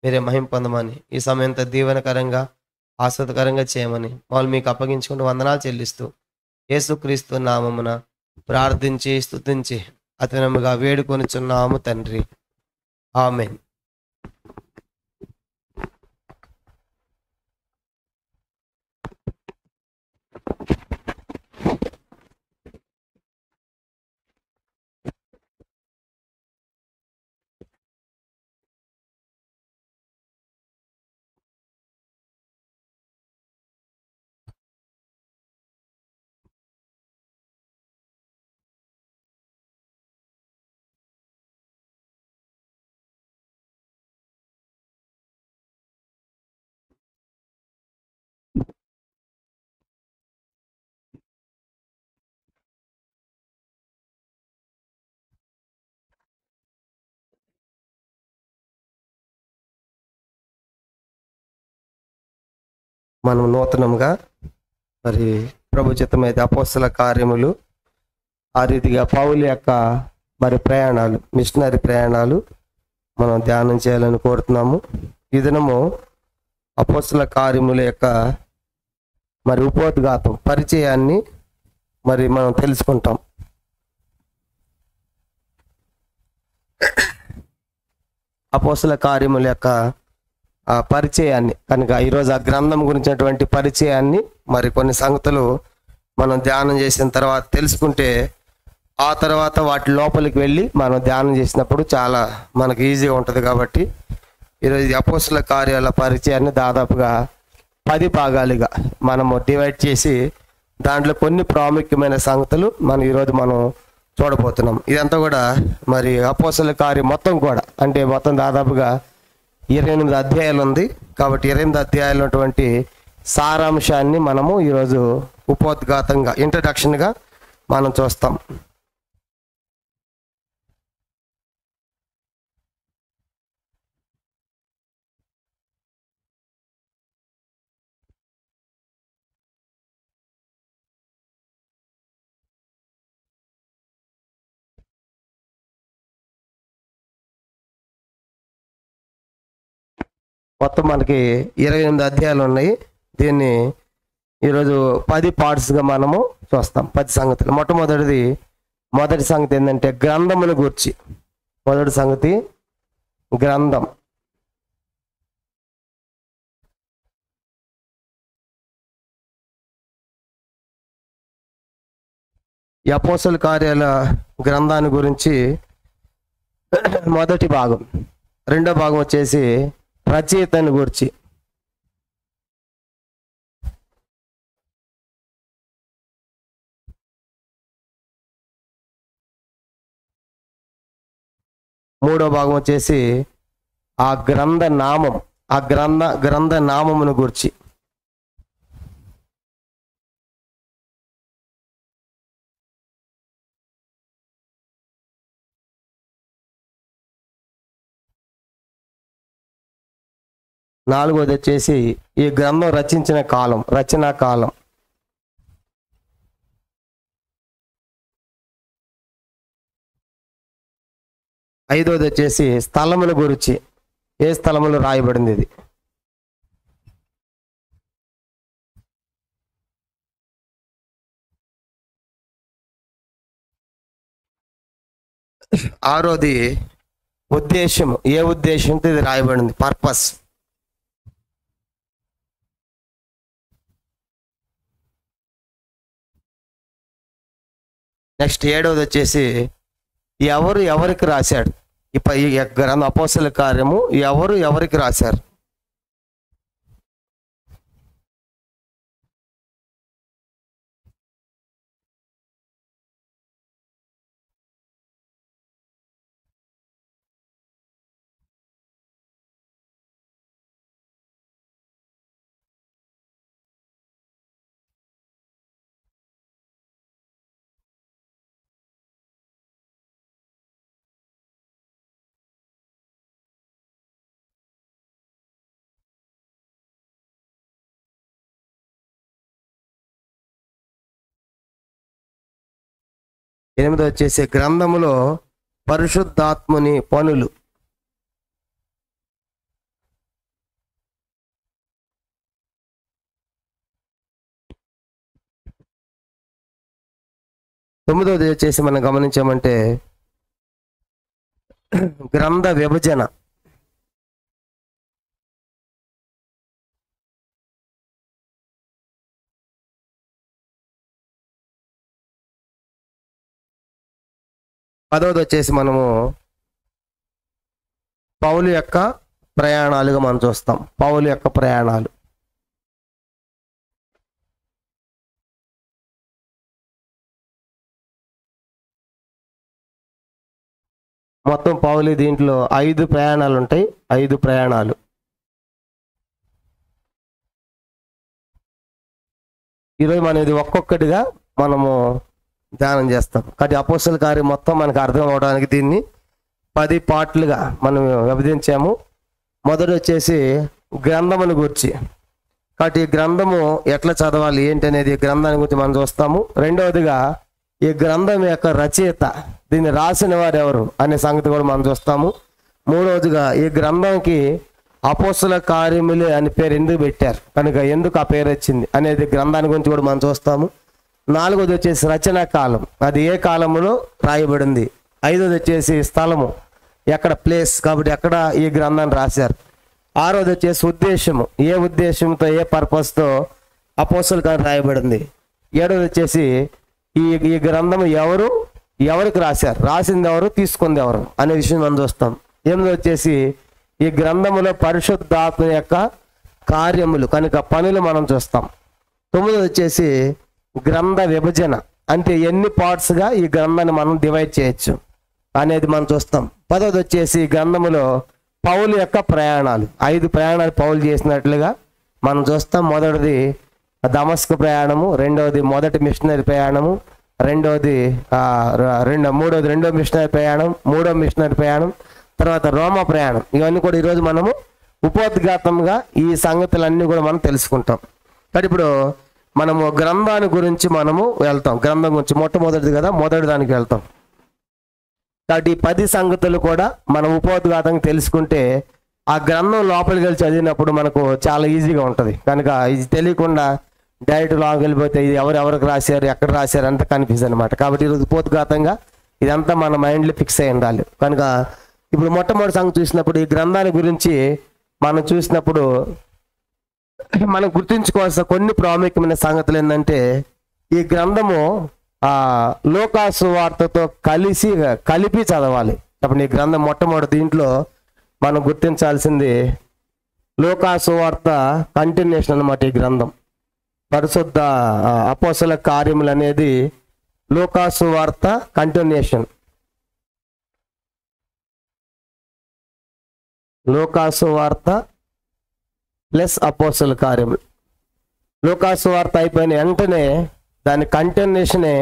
మీరే మహిమ పొందమని, ఈ సమయంతో దీవెనకరంగా ఆస్వాదకరంగా చేయమని వాళ్ళు మీకు అప్పగించుకుంటూ వందనాలు చెల్లిస్తూ యేసుక్రీస్తు నామమున ప్రార్థించి స్తుతించి అతనముగా వేడుకొనిచున్నాము తండ్రి. ఆమేన్. మనం నూతనంగా మరి ప్రభు చిత్తమైతే అపోస్తల కార్యములు ఆ రీతిగా పౌలు యొక్క మరి ప్రయాణాలు, మిషనరీ ప్రయాణాలు మనం ధ్యానం చేయాలని కోరుతున్నాము. ఈ దినము అపోస్తల కార్యముల యొక్క మరి ఉపోద్ఘాతం పరిచయాన్ని మరి మనం తెలుసుకుంటాం. అపోస్తల కార్యముల యొక్క ఆ పరిచయాన్ని కనుక ఈరోజు ఆ గ్రంథం గురించినటువంటి పరిచయాన్ని మరి కొన్ని సంగతులు మనం ధ్యానం చేసిన తర్వాత తెలుసుకుంటే ఆ తర్వాత వాటి లోపలికి వెళ్ళి మనం ధ్యానం చేసినప్పుడు చాలా మనకి ఈజీగా ఉంటుంది. కాబట్టి ఈరోజు ఈ అపోస్తల కార్యాల పరిచయాన్ని దాదాపుగా 10 భాగాలుగా మనము డివైడ్ చేసి దాంట్లో కొన్ని ప్రాముఖ్యమైన సంగతులు ఈరోజు మనం చూడబోతున్నాం. ఇదంతా కూడా మరి అపోస్తల కార్యం మొత్తం కూడా అంటే మొత్తం దాదాపుగా 28 అధ్యాయాలు ఉంది. కాబట్టి 28 అధ్యాయాలు ఉన్నటువంటి సారాంశాన్ని మనము ఈరోజు ఉపోద్ఘాతంగా ఇంట్రడక్షన్గా మనం చూస్తాం. మొత్తం మనకి 28 అధ్యాయాలు ఉన్నాయి. దీన్ని ఈరోజు 10 పార్ట్స్గా మనము చూస్తాం, 10 సంగతులు. మొదటి సంగతి ఏంటంటే గ్రంథముల గురించి. మొదటి సంగతి గ్రంథం. ఈ అపోస్తల కార్యాల గ్రంథాన్ని గురించి మొదటి భాగం. రెండో భాగం వచ్చేసి రచయితని గురించి. మూడో భాగం వచ్చేసి ఆ గ్రంథ నామం, ఆ గ్రంథ నామమును గురించి. నాలుగోది వచ్చేసి ఈ గ్రంథం రచించిన కాలం, రచనా కాలం. ఐదోది వచ్చేసి స్థలముల గురించి, ఏ స్థలములు రాయబడింది ఇది. ఆరోది ఉద్దేశం, ఏ ఉద్దేశంతో ఇది రాయబడింది, పర్పస్. నెక్స్ట్ ఏడవది వచ్చేసి ఎవరికి రాశాడు. ఈ గ్రంథం అపోస్తల కార్యము ఎవరికి రాశారు. ఎనిమిది వచ్చేసి గ్రంథములో పరిశుద్ధాత్ముని పనులు. 9వది వచ్చేసి మనం గమనించామంటే గ్రంథ విభజన. పదవది వచ్చేసి మనము పౌలు యొక్క ప్రయాణాలుగా మనం చూస్తాం. పౌలు యొక్క ప్రయాణాలు. మొత్తం పౌలు దీంట్లో 5 ప్రయాణాలు ఉంటాయి. 5 ప్రయాణాలు. ఈరోజు మనం ఇది ఒక్కొక్కటిగా మనము ధ్యానం చేస్తాం. కాబట్టి అపోస్తల కార్యం మొత్తం మనకు అర్థం అవడానికి దీన్ని 10 పార్ట్లుగా మనం విభజించాము. మొదటి వచ్చేసి గ్రంథమును గురించి. కాబట్టి ఈ గ్రంథము ఎట్లా చదవాలి ఏంటి అనేది గ్రంథాన్ని గురించి మనం చూస్తాము. రెండవదిగా ఈ గ్రంథం యొక్క రచయిత, దీన్ని రాసిన వారు ఎవరు అనే సంగతి కూడా మనం చూస్తాము. మూడవదిగా ఈ గ్రంథంకి అపోస్తల కార్యములే అని పేరు ఎందుకు పెట్టారు, కనుక ఎందుకు ఆ పేరు వచ్చింది అనేది గ్రంథాన్ని గురించి కూడా మనం చూస్తాము. నాలుగోది వచ్చేసి రచనా కాలం, అది ఏ కాలంలో రాయబడింది. ఐదోది వచ్చేసి స్థలము, ఎక్కడ ప్లేస్, కాబట్టి ఎక్కడ ఈ గ్రంథాన్ని రాశారు. ఆరోది వచ్చేసి ఉద్దేశము, ఏ ఉద్దేశంతో ఏ పర్పస్తో అపోస్తల కార్యం రాయబడింది. ఏడోది వచ్చేసి ఈ గ్రంథం ఎవరికి రాశారు, రాసింది ఎవరు, తీసుకుంది ఎవరు అనే విషయం మనం చూస్తాం. ఎనిమిది వచ్చేసి ఈ గ్రంథములో పరిశుద్ధాత్మ యొక్క కార్యములు కనుక పనులు మనం చూస్తాం. తొమ్మిది వచ్చేసి గ్రంథ విభజన, అంటే ఎన్ని పార్ట్స్గా ఈ గ్రంథాన్ని మనం డివైడ్ చేయొచ్చు అనేది మనం చూస్తాం. పదవది వచ్చేసి గ్రంథములో పౌలు యొక్క ప్రయాణాలు, 5 ప్రయాణాలు పౌలు చేసినట్లుగా మనం చూస్తాం. మొదటిది దమస్కు ప్రయాణము, రెండవది మొదటి మిషనరీ ప్రయాణము, మూడవది రెండో మిషనరీ ప్రయాణం, మూడో మిషనరీ ప్రయాణం, తర్వాత రోమా ప్రయాణం. ఇవన్నీ కూడా ఈరోజు మనము ఉపోద్ఘాతంగా ఈ సంగతులన్నీ కూడా మనం తెలుసుకుంటాం. కానీ ఇప్పుడు మనము గ్రంథాన్ని గురించి మనము వెళ్తాం. గ్రంథం గురించి మొట్టమొదటిది కదా, మొదటి దానికి వెళ్తాం. కాబట్టి ఈ 10 సంగతులు కూడా మనం ఉపోద్ఘాతంగా తెలుసుకుంటే ఆ గ్రంథం లోపలికి వెళ్ళి చదివినప్పుడు మనకు చాలా ఈజీగా ఉంటుంది. కనుక ఇది తెలియకుండా డైరెక్ట్ లోపలికి వెళ్ళిపోతే ఇది ఎవరెవరికి రాశారు, ఎక్కడ రాశారు అంత కన్ఫ్యూజ్ అనమాట. కాబట్టి ఈరోజు ఉపోద్ఘాతంగా ఇదంతా మన మైండ్లో ఫిక్స్ అయి ఉండాలి. కనుక ఇప్పుడు మొట్టమొదటి సంగతి చూసినప్పుడు ఈ గ్రంథాన్ని గురించి మనం చూసినప్పుడు మనం గుర్తుంచుకోవాల్సిన కొన్ని ప్రాముఖ్యమైన సంగతులు ఏంటంటే, ఈ గ్రంథము లోకాసు వార్తతో కలిపి చదవాలి. అప్పుడు ఈ గ్రంథం మొట్టమొదటి దీంట్లో మనం గుర్తించాల్సింది లోకాసు వార్త కంటిన్యూషన్ అన్నమాట. ఈ గ్రంథం పరిశుద్ధ అపోస్తల కార్యములు అనేది లోకాసు వార్త కంటిన్యూషన్. లోకాసు వార్త ప్లస్ అపోస్తల కార్యములు. లోకాసు వార్త అయిపోయిన వెంటనే దాని కంటిన్యూషనే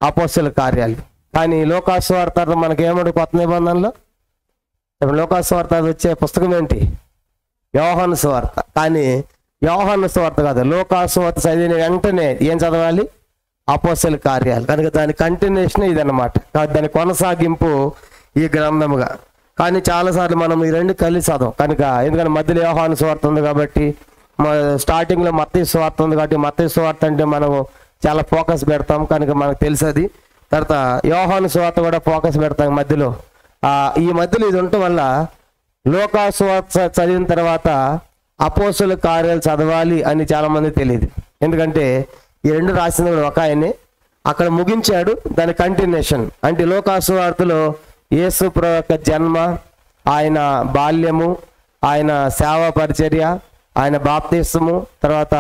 అపోస్తల కార్యాలు. కానీ లోకాసు వార్త మనకి ఏమంటే కొత్త నిబంధనలో లోకాసు సువార్త వచ్చే పుస్తకం ఏంటి, యోహాను సువార్త. కానీ యోహాను సువార్త కాదు, లోకాసు సువార్త చదివిన వెంటనే ఏం చదవాలి, అపోస్తల కార్యాలు. కనుక దాని కంటిన్యూషన్ ఇదన్నమాట. దాని కొనసాగింపు ఈ గ్రంథముగా. కానీ చాలాసార్లు మనం ఈ రెండు కలిసి చదవం. కనుక ఎందుకంటే మధ్యలో యోహాను సువార్త ఉంది కాబట్టి, స్టార్టింగ్లో మత్తయి సువార్త ఉంది కాబట్టి మత్తయి సువార్త అంటే మనం చాలా ఫోకస్ పెడతాం. కనుక మనకు తెలుసది. తర్వాత యోహాను సువార్త కూడా ఫోకస్ పెడతాం మధ్యలో. ఈ మధ్యలో ఇది ఉండటం వల్ల లోకాసు సువార్త చదివిన తర్వాత అపోస్తల కార్యాలు చదవాలి అని చాలామంది తెలియదు. ఎందుకంటే ఈ రెండు రాసింది కూడా ఒక ఆయనే, అక్కడ ముగించాడు. దాని కంటిన్యూషన్ అంటే లోకాసు సువార్తలో యేసు ప్రభు యొక్క జన్మ, ఆయన బాల్యము, ఆయన సేవా పరిచర్య, ఆయన బాప్తిస్మము, తర్వాత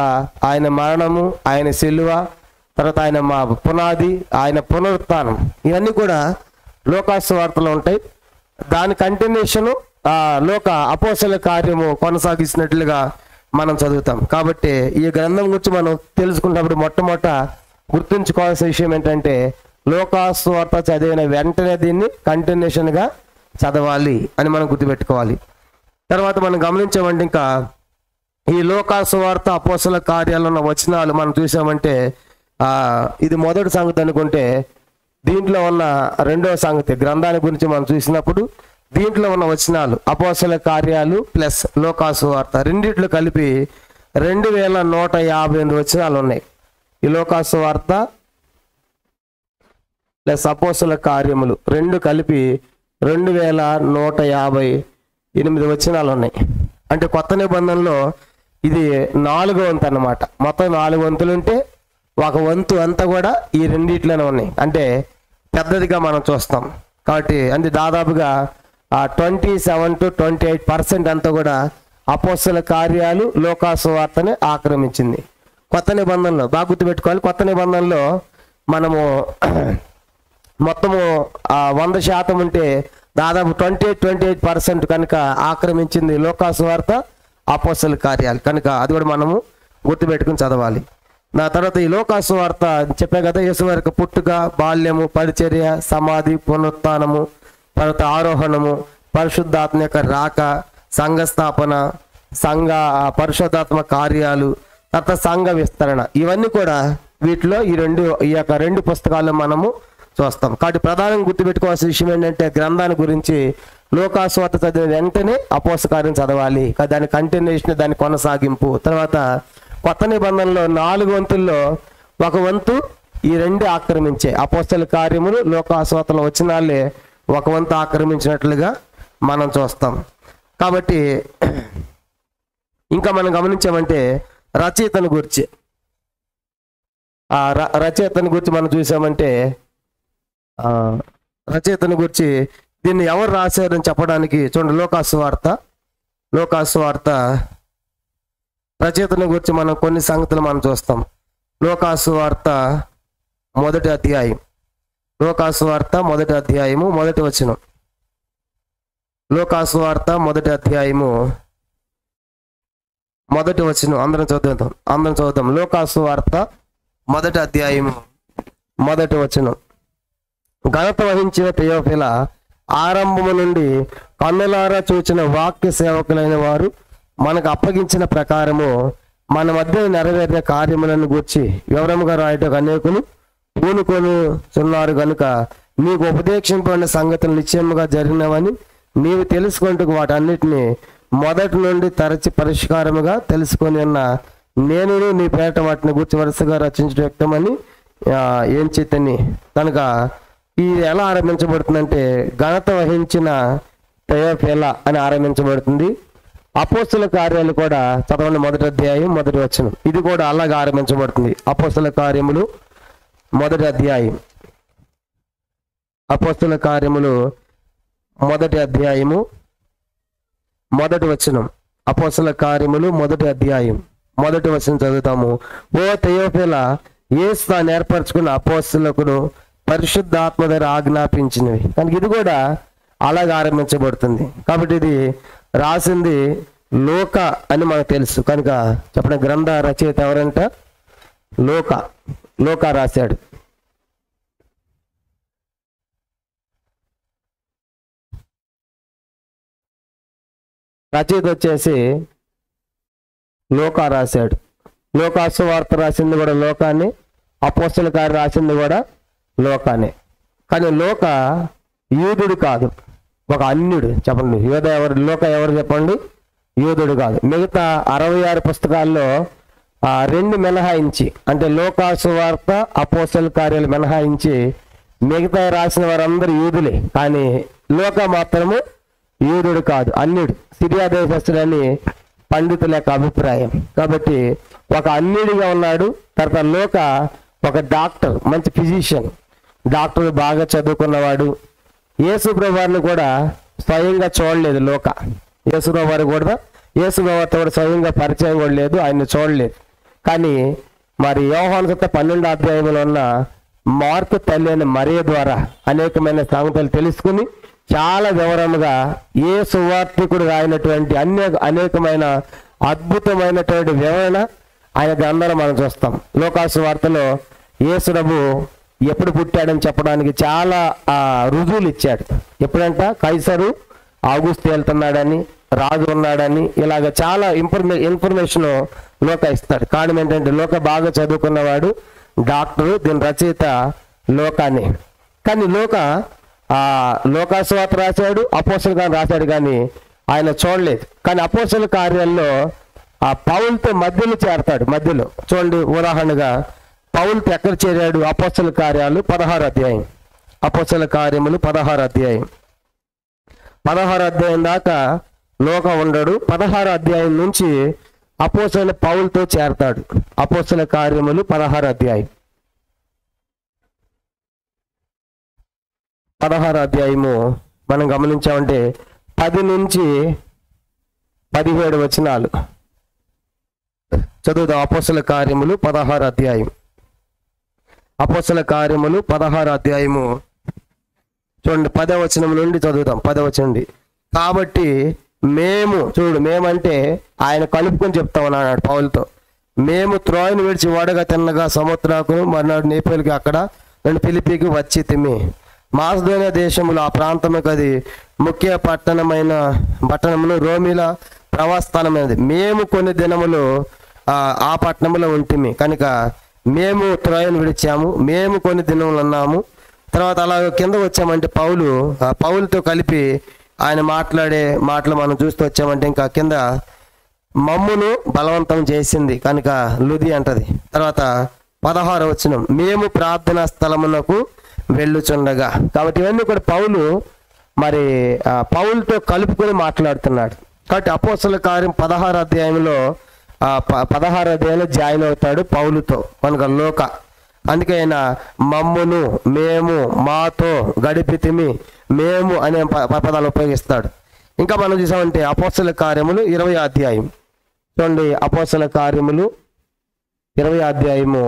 ఆయన మరణము, ఆయన సిలువ, తర్వాత ఆయన పునాది, ఆయన పునరుత్థానం, ఇవన్నీ కూడా లోకాసు సువార్తలో ఉంటాయి. దాని కంటిన్యూషను అపోస్తల కార్యము కొనసాగిస్తున్నట్లుగా మనం చదువుతాం. కాబట్టి ఈ గ్రంథం గురించి మనం తెలుసుకున్నప్పుడు మొట్టమొదట గుర్తుంచుకోవాల్సిన విషయం ఏంటంటే, లోకాసు సువార్త చదివిన వెంటనే దీన్ని కంటిన్యూషన్గా చదవాలి అని మనం గుర్తుపెట్టుకోవాలి. తర్వాత మనం గమనించామంటే ఇంకా ఈ లోకాసు సువార్త అపోస్తల కార్యాల్లో ఉన్న వచనాలు మనం చూసామంటే ఇది మొదటి సంగతి అనుకుంటే, దీంట్లో ఉన్న రెండవ సంగతి గ్రంథాన్ని గురించి మనం చూసినప్పుడు దీంట్లో ఉన్న వచనాలు అపోస్తల కార్యాలు ప్లస్ లోకాసు సువార్త రెండిట్లో కలిపి 2158 వచనాలు ఉన్నాయి. ఈ లోకాసు సువార్త ప్లస్ అపోస్తుల కార్యములు రెండు కలిపి 2158 వచనాలు ఉన్నాయి. అంటే కొత్త నిబంధనలో ఇది 4వ వంతు అన్నమాట. మొత్తం 4 వంతులు ఉంటే 1 వంతు అంతా కూడా ఈ రెండిట్లోనే ఉన్నాయి. అంటే పెద్దదిగా మనం చూస్తాం కాబట్టి అంటే దాదాపుగా 27 to 28% అంతా కూడా అపోస్తల కార్యాలు లోకాసు వార్తని ఆక్రమించింది. కొత్త నిబంధనలో బాగా గుర్తుపెట్టుకోవాలి. కొత్త నిబంధనలో మనము మొత్తము 100% ఉంటే దాదాపు 28% కనుక ఆక్రమించింది లోకాసు వార్త, అపోస్తల కార్యాలు. కనుక అది కూడా మనము గుర్తుపెట్టుకుని చదవాలి. నా తర్వాత ఈ లోకాసు వార్త చెప్పే కదా, యేసు వారి పుట్టుక, బాల్యము, పరిచర్య, సమాధి, పునరుత్థానము, తర్వాత ఆరోహణము, పరిశుద్ధాత్మ యొక్క రాక, సంఘ స్థాపన, పరిశుద్ధాత్మ కార్యాలు, తర్వాత సంఘ విస్తరణ, ఇవన్నీ కూడా వీటిలో ఈ యొక్క రెండు పుస్తకాల్లో మనము చూస్తాం. కాబట్టి ప్రధానంగా గుర్తుపెట్టుకోవాల్సిన విషయం ఏంటంటే గ్రంథాన్ని గురించి లోకాసు వార్త చదివిన వెంటనే అపోస్తల కార్యం చదవాలి. దాని కంటిన్యూషన్, దాని కొనసాగింపు. తర్వాత కొత్త నిబంధనలో 4 వంతుల్లో 1 వంతు ఈ రెండు ఆక్రమించే అపోస్తల కార్యములు లోకాసు వార్తలో వచనాలే 1 వంతు ఆక్రమించినట్లుగా మనం చూస్తాం. కాబట్టి ఇంకా మనం గమనించామంటే రచయితను గురించి మనం చూసామంటే రచయితను గురించి దీన్ని ఎవరు రాశారని చెప్పడానికి చూడండి, లోకాసు వార్త రచయితను గురించి మనం కొన్ని సంగతులు మనం చూస్తాం. లోకాసు వార్త మొదటి అధ్యాయం, లోకాసు వార్త మొదటి అధ్యాయము మొదటి వచనం. లోకాసు వార్త మొదటి అధ్యాయము మొదటి వచనం అందరం చదువుతాం. లోకాసు వార్త మొదటి అధ్యాయము మొదటి వచనం. ఘనత వహించిన తెయోఫిల, ఆరంభము నుండి కన్నులారా చూచిన వాక్య సేవకులైన వారు మనకు అప్పగించిన ప్రకారము మన మధ్య నెరవేరిన కార్యములను గూర్చి వివరముగా రాయటకు అనేకులు పూనుకొనుచున్నారు గనుక నీకు ఉపదేశింపబడిన సంగతులు నిశ్చయముగా జరిగినవని నీవు తెలుసుకుంటూ వాటన్నిటిని మొదటి నుండి తరచి పరిష్కారముగా తెలుసుకొని ఉన్న నేను నీ పేట వాటిని గుర్చి వరుసగా రచించడం వ్యక్తమని ఏం చేతని. కనుక ఇది ఎలా ఆరంభించబడుతుందంటే ఘనత వహించిన తెయోఫిల అని ఆరంభించబడుతుంది. అపోస్తల కార్యాలు కూడా చదవండి, మొదటి అధ్యాయం మొదటి వచనం. ఇది కూడా అలాగే ఆరంభించబడుతుంది. అపోస్తల కార్యములు మొదటి అధ్యాయం, అపోస్తల కార్యములు మొదటి అధ్యాయము మొదటి వచనం. అపోస్తల కార్యములు మొదటి అధ్యాయం మొదటి వచనం చదువుతాము. ఓ తెయోఫిల, యేసు తాను ఏర్పరచుకున్న అపోస్తలుకును పరిశుద్ధాత్మ ద్వారా ఆజ్ఞాపించినవి. కనుక ఇది కూడా అలాగే ఆరంభించబడుతుంది. కాబట్టి ఇది రాసింది లోక అని మనకు తెలుసు. కనుక చెప్పిన గ్రంథ రచయిత ఎవరంట? లోక రాశాడు. రచయిత వచ్చేసి లోక రాశాడు. లోకాసు వార్త రాసింది కూడా లోకాన్ని, అపోస్తల కార్యం రాసింది కూడా లోకాన్ని. కానీ లోక యూదుడు కాదు, ఒక అన్యుడు. చెప్పండి, లోక ఎవరు చెప్పండి? యూదుడు కాదు. మిగతా 66 పుస్తకాల్లో 2 మినహాయించి, అంటే లోకాసు వార్త, అపోస్తల కార్యాలు మినహాయించి మిగతా రాసిన వారందరూ యూదులే. కానీ లోక మాత్రము యూదుడు కాదు, అన్యుడు, సిరియా దేశస్తుడని పండితుల యొక్క అభిప్రాయం. కాబట్టి ఒక అన్యుడిగా ఉన్నాడు. తర్వాత లోక ఒక డాక్టర్, మంచి ఫిజిషియన్, డాక్టర్, బాగా చదువుకున్నవాడు. యేసు ప్రభువారిని కూడా స్వయంగా చూడలేదు లోక. యేసు ప్రభువారు కూడా స్వయంగా పరిచయం కూడా లేదు, ఆయన్ని చూడలేదు. కానీ మరి యోహాను సువార్త 12వ అధ్యాయంలో ఉన్న మార్కు తల్లి అయిన మరియ ద్వారా అనేకమైన సంగతులు తెలుసుకుని చాలా వివరముగా ఏ సువార్తికుడు రాయినటువంటి అనేకమైన అద్భుతమైనటువంటి వివరణ ఆయన గ్రంథాలు మనం చూస్తాం. లోకాసు వార్తలో యేసు ప్రభు ఎప్పుడు పుట్టాడని చెప్పడానికి చాలా రుజువులు ఇచ్చాడు. ఎప్పుడంట కైసరు ఆగుస్తూ వెళ్తున్నాడని, రాజు ఉన్నాడని, ఇలాగ చాలా ఇన్ఫర్మేషన్ లోక ఇస్తాడు. కారణం ఏంటంటే లోక బాగా చదువుకున్నవాడు, డాక్టరు, దీని రచయిత లోకాన్ని. కానీ లోకాసు వార్త రాశాడు, అపోస్తల కార్యం రాశాడు, కానీ ఆయన చూడలేదు. కానీ అపోస్తల కార్యాల్లో పౌలుతో మధ్యలో చేరతాడు. మధ్యలో చూడండి, ఉదాహరణగా పౌలుతో ఎక్కడ చేరాడు? అపోస్తల కార్యాలు 16వ అధ్యాయం. అపోస్తల కార్యములు 16 అధ్యాయం. 16 అధ్యాయం దాకా లోక ఉండడు. 16 అధ్యాయం నుంచి అపోస్తల పౌలుతో చేరతాడు. అపోస్తల కార్యములు 16 అధ్యాయం. 16 అధ్యాయము మనం గమనించామంటే 10 నుంచి 17 వచనాలు చదువుదాం. అపోస్తల కార్యములు 16 అధ్యాయం. అపోస్తల కార్యములు 16 అధ్యాయము చూడండి, 10వ వచనం నుండి చదువుతాం. 10వ వచనం నుండి. కాబట్టి మేము, చూడు మేమంటే ఆయన కలుపుకొని చెప్తా ఉన్నాడు పౌలుతో. మేము త్రోయను విడిచి వడగా తిన్నగా సముద్రాకును మర్నాడు నేపేలుకి అక్కడ రెండు ఫిలిప్పీకి వచ్చి తిమ్మి మాసిదోనియా దేశములు ఆ ప్రాంతముకు అది ముఖ్య పట్టణములు రోమిల ప్రవాస్థానమైనది. మేము కొన్ని దినములు ఆ పట్టణంలో ఉంటిమి కనుక మేము త్రోయను విడిచాము. మేము కొన్ని దినములు అన్నాము. తర్వాత అలా కింద వచ్చామంటే పౌలుతో కలిపి ఆయన మాట్లాడే మాటలు మనం చూస్తూ వచ్చామంటే ఇంకా కింద మమ్మును బలవంతం చేసింది కనుక లుది అంటది. తర్వాత 16వ వచనం, మేము ప్రార్థనా స్థలమునకు వెళ్ళుచుండగా. కాబట్టి ఇవన్నీ కూడా పౌలుతో కలుపుకొని మాట్లాడుతున్నాడు. కాబట్టి అపోస్తల కార్యం 16 అధ్యాయంలో 16 అధ్యాయంలో జాయిన్ అవుతాడు పౌలుతో కనుక లోక. అందుకే ఆయన మమ్మును, మేము, మాతో గడిపితిమి, మేము అనే పదాలు ఉపయోగిస్తాడు. ఇంకా మనం చూసామంటే అపోస్తల కార్యములు 20 అధ్యాయం చూడండి. అపోస్తల కార్యములు 20 అధ్యాయము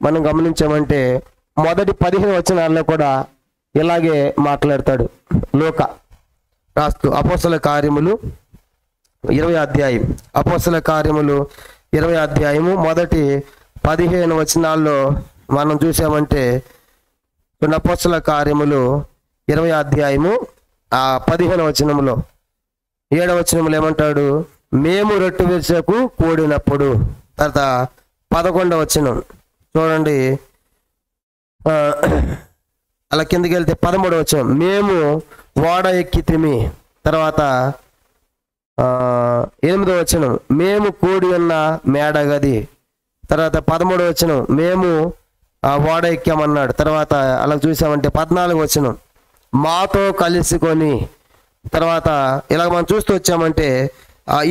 మనం గమనించామంటే మొదటి 15 వచనాల్లో కూడా ఇలాగే మాట్లాడతాడు లోక రాస్తూ. అపోస్తల కార్యములు 20 అధ్యాయం. అపోస్తల కార్యములు 20 అధ్యాయము మొదటి 15 వచనాల్లో మనం చూసామంటే అపోస్తల కార్యములు 20 అధ్యాయము 15వ వచనములో 7వ వచనములో ఏమంటాడు, మేము రొట్టె విరుచుటకు కూడినప్పుడు. తర్వాత 11వ వచనం చూడండి, అలా కిందకి వెళ్తే 13వ వచనం, మేము ఓడ ఎక్కితిమి. తర్వాత 8వ వచనం, మేము కూడి ఉన్న మేడగది. తర్వాత 13వ వచనం, మేము ఓడ ఎక్కామన్నాడు. తర్వాత అలా చూసామంటే 14వ వచనం, మాతో కలుసుకొని. తర్వాత ఇలా మనం చూస్తూ వచ్చామంటే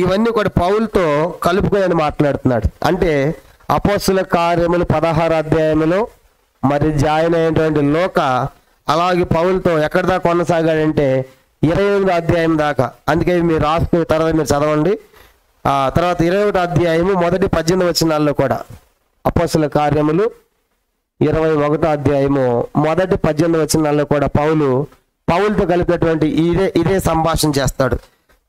ఇవన్నీ కూడా పౌలుతో కలుపుకొని మాట్లాడుతున్నాడు. అంటే అపోస్తల కార్యములు 16 అధ్యాయంలో మరి జాయిన్ అయినటువంటి లోక అలాగే పౌలుతో ఎక్కడి దాకా కొనసాగాడంటే 28వ అధ్యాయం దాకా. అందుకే మీరు రాసుకున్న తర్వాత మీరు చదవండి. తర్వాత 21వ అధ్యాయము మొదటి 18 వచనాల్లో కూడా అపోస్తల కార్యములు 21వ అధ్యాయము మొదటి 18 వచనాల్లో కూడా పౌలుతో కలిపినటువంటి ఇదే సంభాషణ చేస్తాడు.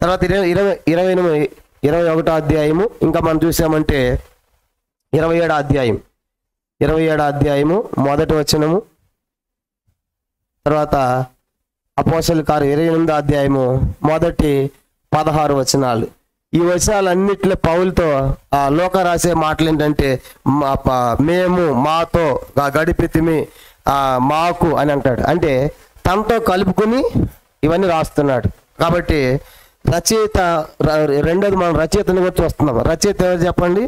తర్వాత 21వ అధ్యాయము ఇంకా మనం చూసామంటే 27వ అధ్యాయం. 27వ అధ్యాయము మొదటి వచనము. తర్వాత అపోస్తల కార్యం 28వ అధ్యాయము మొదటి 16 వచనాలు. ఈ వచనాలన్నింటిలో పౌలుతో లోక రాసే మాటలు ఏంటంటే మేము, మాతో గడిపితిమి, మాకు అని అంటాడు. అంటే తనతో కలుపుకుని ఇవన్నీ రాస్తున్నాడు. కాబట్టి రచయిత రెండోది మనం రచయితని కూడా చూస్తున్నాం. రచయిత ఎవరు చెప్పండి?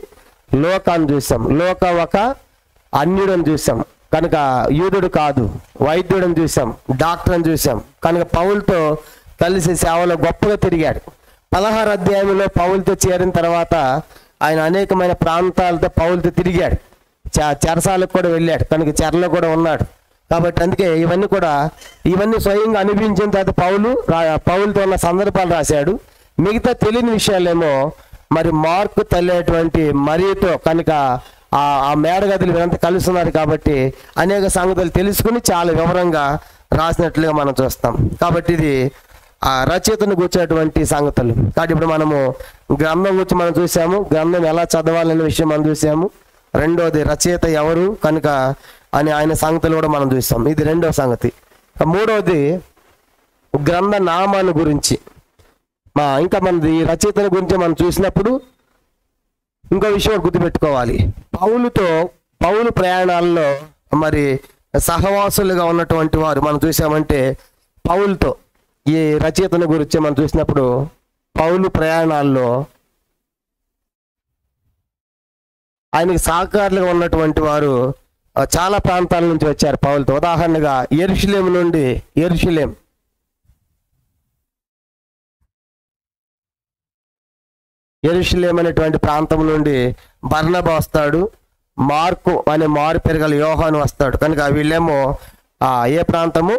లోకాన్ని చూసాం. లోక ఒక అన్యుడని చూసాం కనుక యూదుడు కాదు. వైద్యుడని చూసాం, డాక్టర్ అని చూసాం కనుక పౌలుతో కలిసి సేవలో గొప్పగా తిరిగాడు. 16 అధ్యాయంలో పౌలుతో చేరిన తర్వాత ఆయన అనేకమైన ప్రాంతాలతో పౌలుతో తిరిగాడు. చెరసాలకు కూడా వెళ్ళాడు కనుక చెరలో కూడా ఉన్నాడు. కాబట్టి అందుకే ఇవన్నీ స్వయంగా అనిపించిన తర్వాత పౌలుతో ఉన్న సందర్భాలు రాశాడు. మిగతా తెలియని విషయాలేమో మరి మార్కు తల్లేటువంటి మరియతో కనుక ఆ మేడగదులు వీరంతా కలుస్తున్నారు కాబట్టి అనేక సంగతులు తెలుసుకుని చాలా వివరంగా రాసినట్లుగా మనం చూస్తాం. కాబట్టి ఇది ఆ రచయితను కూర్చున్నటువంటి సంగతులు. కాబట్టి ఇప్పుడు మనము గ్రంథం గురించి మనం చూసాము, గ్రంథం ఎలా చదవాలనే విషయం మనం చూసాము. రెండోది రచయిత ఎవరు కనుక అని ఆయన సంగతులు కూడా మనం చూస్తాం. ఇది రెండవ సంగతి. మూడవది గ్రంథ నామాన్ని గురించి. ఇంకా మనది రచయితల గురించి మనం చూసినప్పుడు ఇంకో విషయం గుర్తుపెట్టుకోవాలి. పౌలు ప్రయాణాల్లో మరి సహవాసులుగా ఉన్నటువంటి వారు మనం చూసామంటే పౌలుతో ఈ రచయితల గురించి మనం చూసినప్పుడు పౌలు ప్రయాణాల్లో ఆయనకి సహకారులుగా ఉన్నటువంటి వారు చాలా ప్రాంతాల నుంచి వచ్చారు పౌలుతో. ఉదాహరణగా యెరూషలేము నుండి యెరూషలేం అనేటువంటి ప్రాంతం నుండి బర్నబా వస్తాడు. మార్కు అనే మారు పెరగల యోహాను వస్తాడు. కనుక వీళ్ళేమో ఏ ప్రాంతము?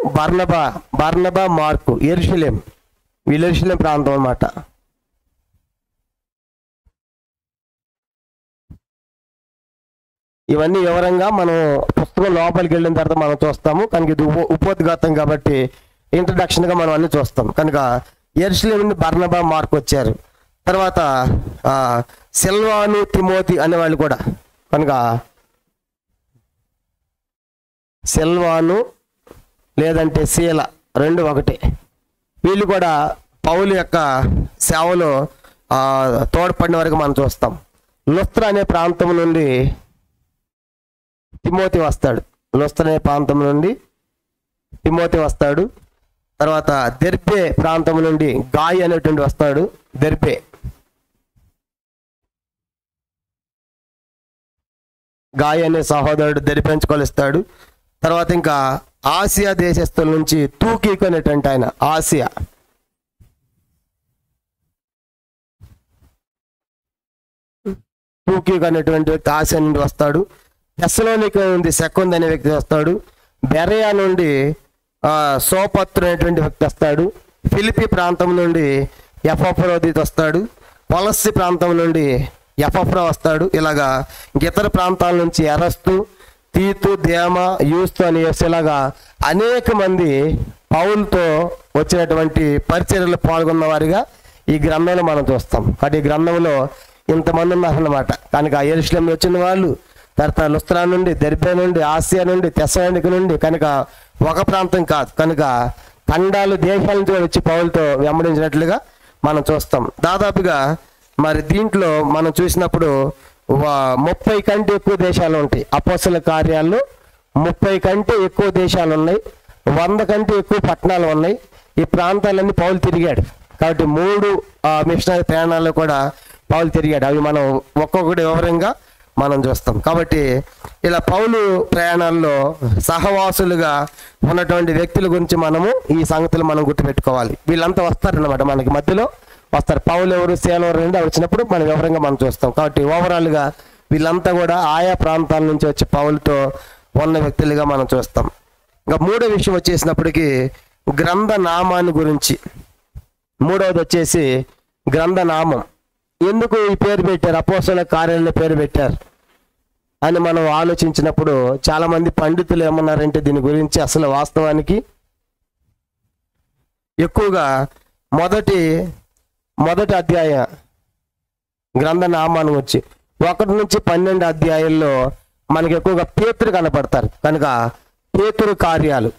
బర్నబా మార్కు, యెరూషలేం, వీళ్ళు యెరూషలేం ప్రాంతం అన్నమాట. ఇవన్నీ వివరంగా మనం పుస్తకం లోపలికి వెళ్ళిన తర్వాత మనం చూస్తాము. కనుక ఇది ఉపోద్ఘాతం కాబట్టి ఇంట్రడక్షన్గా మనం అన్ని చూస్తాం. కనుక యెరూషలేం నుండి బర్నబా మార్కు వచ్చారు. తర్వాత సిల్వాను తిమోతి అనేవాళ్ళు కూడా. కనుక సిల్వాను లేదంటే శీల రెండు ఒకటే. వీళ్ళు కూడా పౌలు యొక్క సేవలో తోడ్పడిన వరకు మనం చూస్తాం. లుస్త్ర అనే ప్రాంతం నుండి తిమోతి వస్తాడు. లుస్త్ర అనే ప్రాంతం నుండి తిమోతి వస్తాడు. తర్వాత దెర్బే ప్రాంతం నుండి గాయి అనేటువంటి వస్తాడు. దెర్బే గాయి అనే సహోదరుడు దెరిపించుకొలిస్తాడు. తర్వాత ఇంకా ఆసియా దేశస్తుల నుంచి తూకీకు అనేటువంటి ఆయన ఆసియా తూకీకు అనేటువంటి వ్యక్తి ఆసియా నుండి వస్తాడు. తెస్సలోనిక నుండి సెకండ్ అనే వ్యక్తి వస్తాడు. బెరయా నుండి సోపత్రు అనేటువంటి వ్యక్తి వస్తాడు. ఫిలిపి ప్రాంతం నుండి ఎపఫ్రోదితు వస్తాడు. పొలస్సి ప్రాంతం నుండి ఎపఫ్రా వస్తాడు. ఇలాగా ఇతర ప్రాంతాల నుంచి ఎరస్తు, తీతు, దేమ, యూస్తు అని ఇలాగా అనేక మంది పౌలుతో వచ్చినటువంటి పరిచర్యలు పాల్గొన్న వారిగా ఈ గ్రంథంలో మనం చూస్తాం. కాబట్టి ఈ గ్రంథంలో ఇంతమంది ఉన్నారన్నమాట. కనుక యెరూషలేం వచ్చిన వాళ్ళు, తర్వాత లుస్త్రా నుండి, దెర్బే నుండి, ఆసియా నుండి, తెస్సలోనిక నుండి, కనుక ఒక ప్రాంతం కాదు, కనుక ఖండాలు, దేశాల నుంచి వచ్చి పౌలుతో వెంబడించినట్లుగా మనం చూస్తాం. దాదాపుగా మరి దీంట్లో మనం చూసినప్పుడు 30 కంటే ఎక్కువ దేశాలు ఉంటాయి. అపోస్తల కార్యాల్లో 30 కంటే ఎక్కువ దేశాలు ఉన్నాయి. 100 కంటే ఎక్కువ పట్టణాలు ఉన్నాయి. ఈ ప్రాంతాలన్నీ పౌలు తిరిగాడు. కాబట్టి 3 మిషనరీ ప్రయాణాల్లో కూడా పౌలు తిరిగాడు. అవి మనం ఒక్కొక్కటి వివరంగా మనం చూస్తాం. కాబట్టి ఇలా పౌలు ప్రయాణాల్లో సహవాసులుగా ఉన్నటువంటి వ్యక్తుల గురించి మనము ఈ సంగతులు మనం గుర్తుపెట్టుకోవాలి. వీళ్ళంతా వస్తారన్నమాట, మనకి మధ్యలో వస్తారు. పౌలు ఎవరు, శీల ఎవరు నుండి వచ్చినప్పుడు మనం వివరంగా మనం చూస్తాం. కాబట్టి ఓవరాల్గా వీళ్ళంతా కూడా ఆయా ప్రాంతాల నుంచి వచ్చి పౌలుతో ఉన్న వ్యక్తులుగా మనం చూస్తాం. ఇంకా మూడో విషయం వచ్చేసినప్పటికీ గ్రంథ నామాన్ని గురించి. మూడవది వచ్చేసి గ్రంథ నామం. ఎందుకు ఈ పేరు పెట్టారు, అపోస్తల కార్యాలయ పేరు పెట్టారు అని మనం ఆలోచించినప్పుడు చాలామంది పండితులు ఏమన్నారంటే దీని గురించి అసలు వాస్తవానికి ఎక్కువగా మొదటి అధ్యాయ గ్రంథ నామాన్ని వచ్చి 1 నుంచి 12 అధ్యాయుల్లో మనకి ఎక్కువగా పేతురు కనపడతారు. కనుక పేతురు కార్యాలు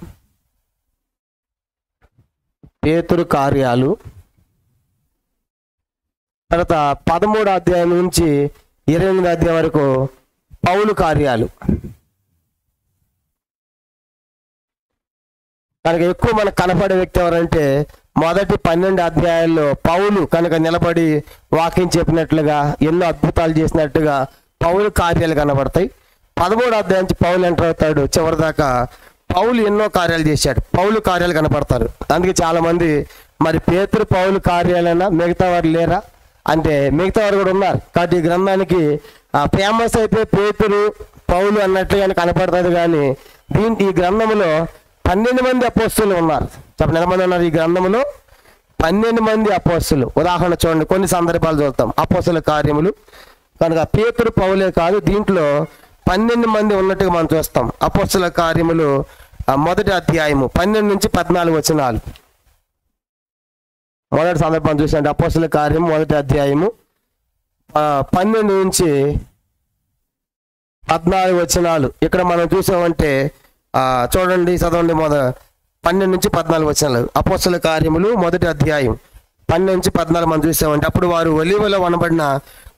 తర్వాత 13 అధ్యాయం నుంచి 28 అధ్యాయం వరకు పౌలు కార్యాలు. కనుక ఎక్కువ మనకు కనపడే వ్యక్తి ఎవరంటే మొదటి 12 అధ్యాయాల్లో పౌలు కనుక నిలబడి వాక్యం చెప్పినట్లుగా, ఎన్నో అద్భుతాలు చేసినట్టుగా పౌలు కార్యాలు కనబడతాయి. 13 అధ్యాయం నుంచి పౌలు ఎంటర్ అవుతాడు. చివరిదాకా పౌలు ఎన్నో కార్యాలు చేశాడు, పౌలు కార్యాలు కనపడతారు. అందుకే చాలామంది మరి పేతురు పౌలు కార్యాలైనా మిగతా వారు లేరా అంటే మిగతా వారు కూడా ఉన్నారు. కాబట్టి ఈ గ్రంథానికి ఫేమస్ అయితే పేతురు పౌలు అన్నట్లుగానే కనపడుతుంది. కానీ ఈ గ్రంథంలో 12 మంది అపోస్తలులు ఉన్నారు. చెప్పండి, ఎంతమంది ఉన్నారు ఈ గ్రంథంలో? 12 మంది అపోస్తలులు. ఉదాహరణ చూడండి, కొన్ని సందర్భాలు చూస్తాం. అపోస్తల కార్యములు కనుక పేతురు పౌలే కాదు, దీంట్లో 12 మంది ఉన్నట్టుగా మనం చూస్తాం. అపోస్తల కార్యములు మొదటి అధ్యాయము 12 నుంచి 14 వచనాలు. మొదటి సందర్భం చూసండి, అపోస్తల కార్యం మొదటి అధ్యాయము 12 నుంచి 14 వచనాలు. ఇక్కడ మనం చూసామంటే చూడండి, చదవండి. 12 నుంచి 14 వచనాలు. అపోస్తల కార్యములు మొదటి అధ్యాయం 12 నుంచి 14 మనం చూసామంటే, అప్పుడు వారు ఒలీవలో వనబడిన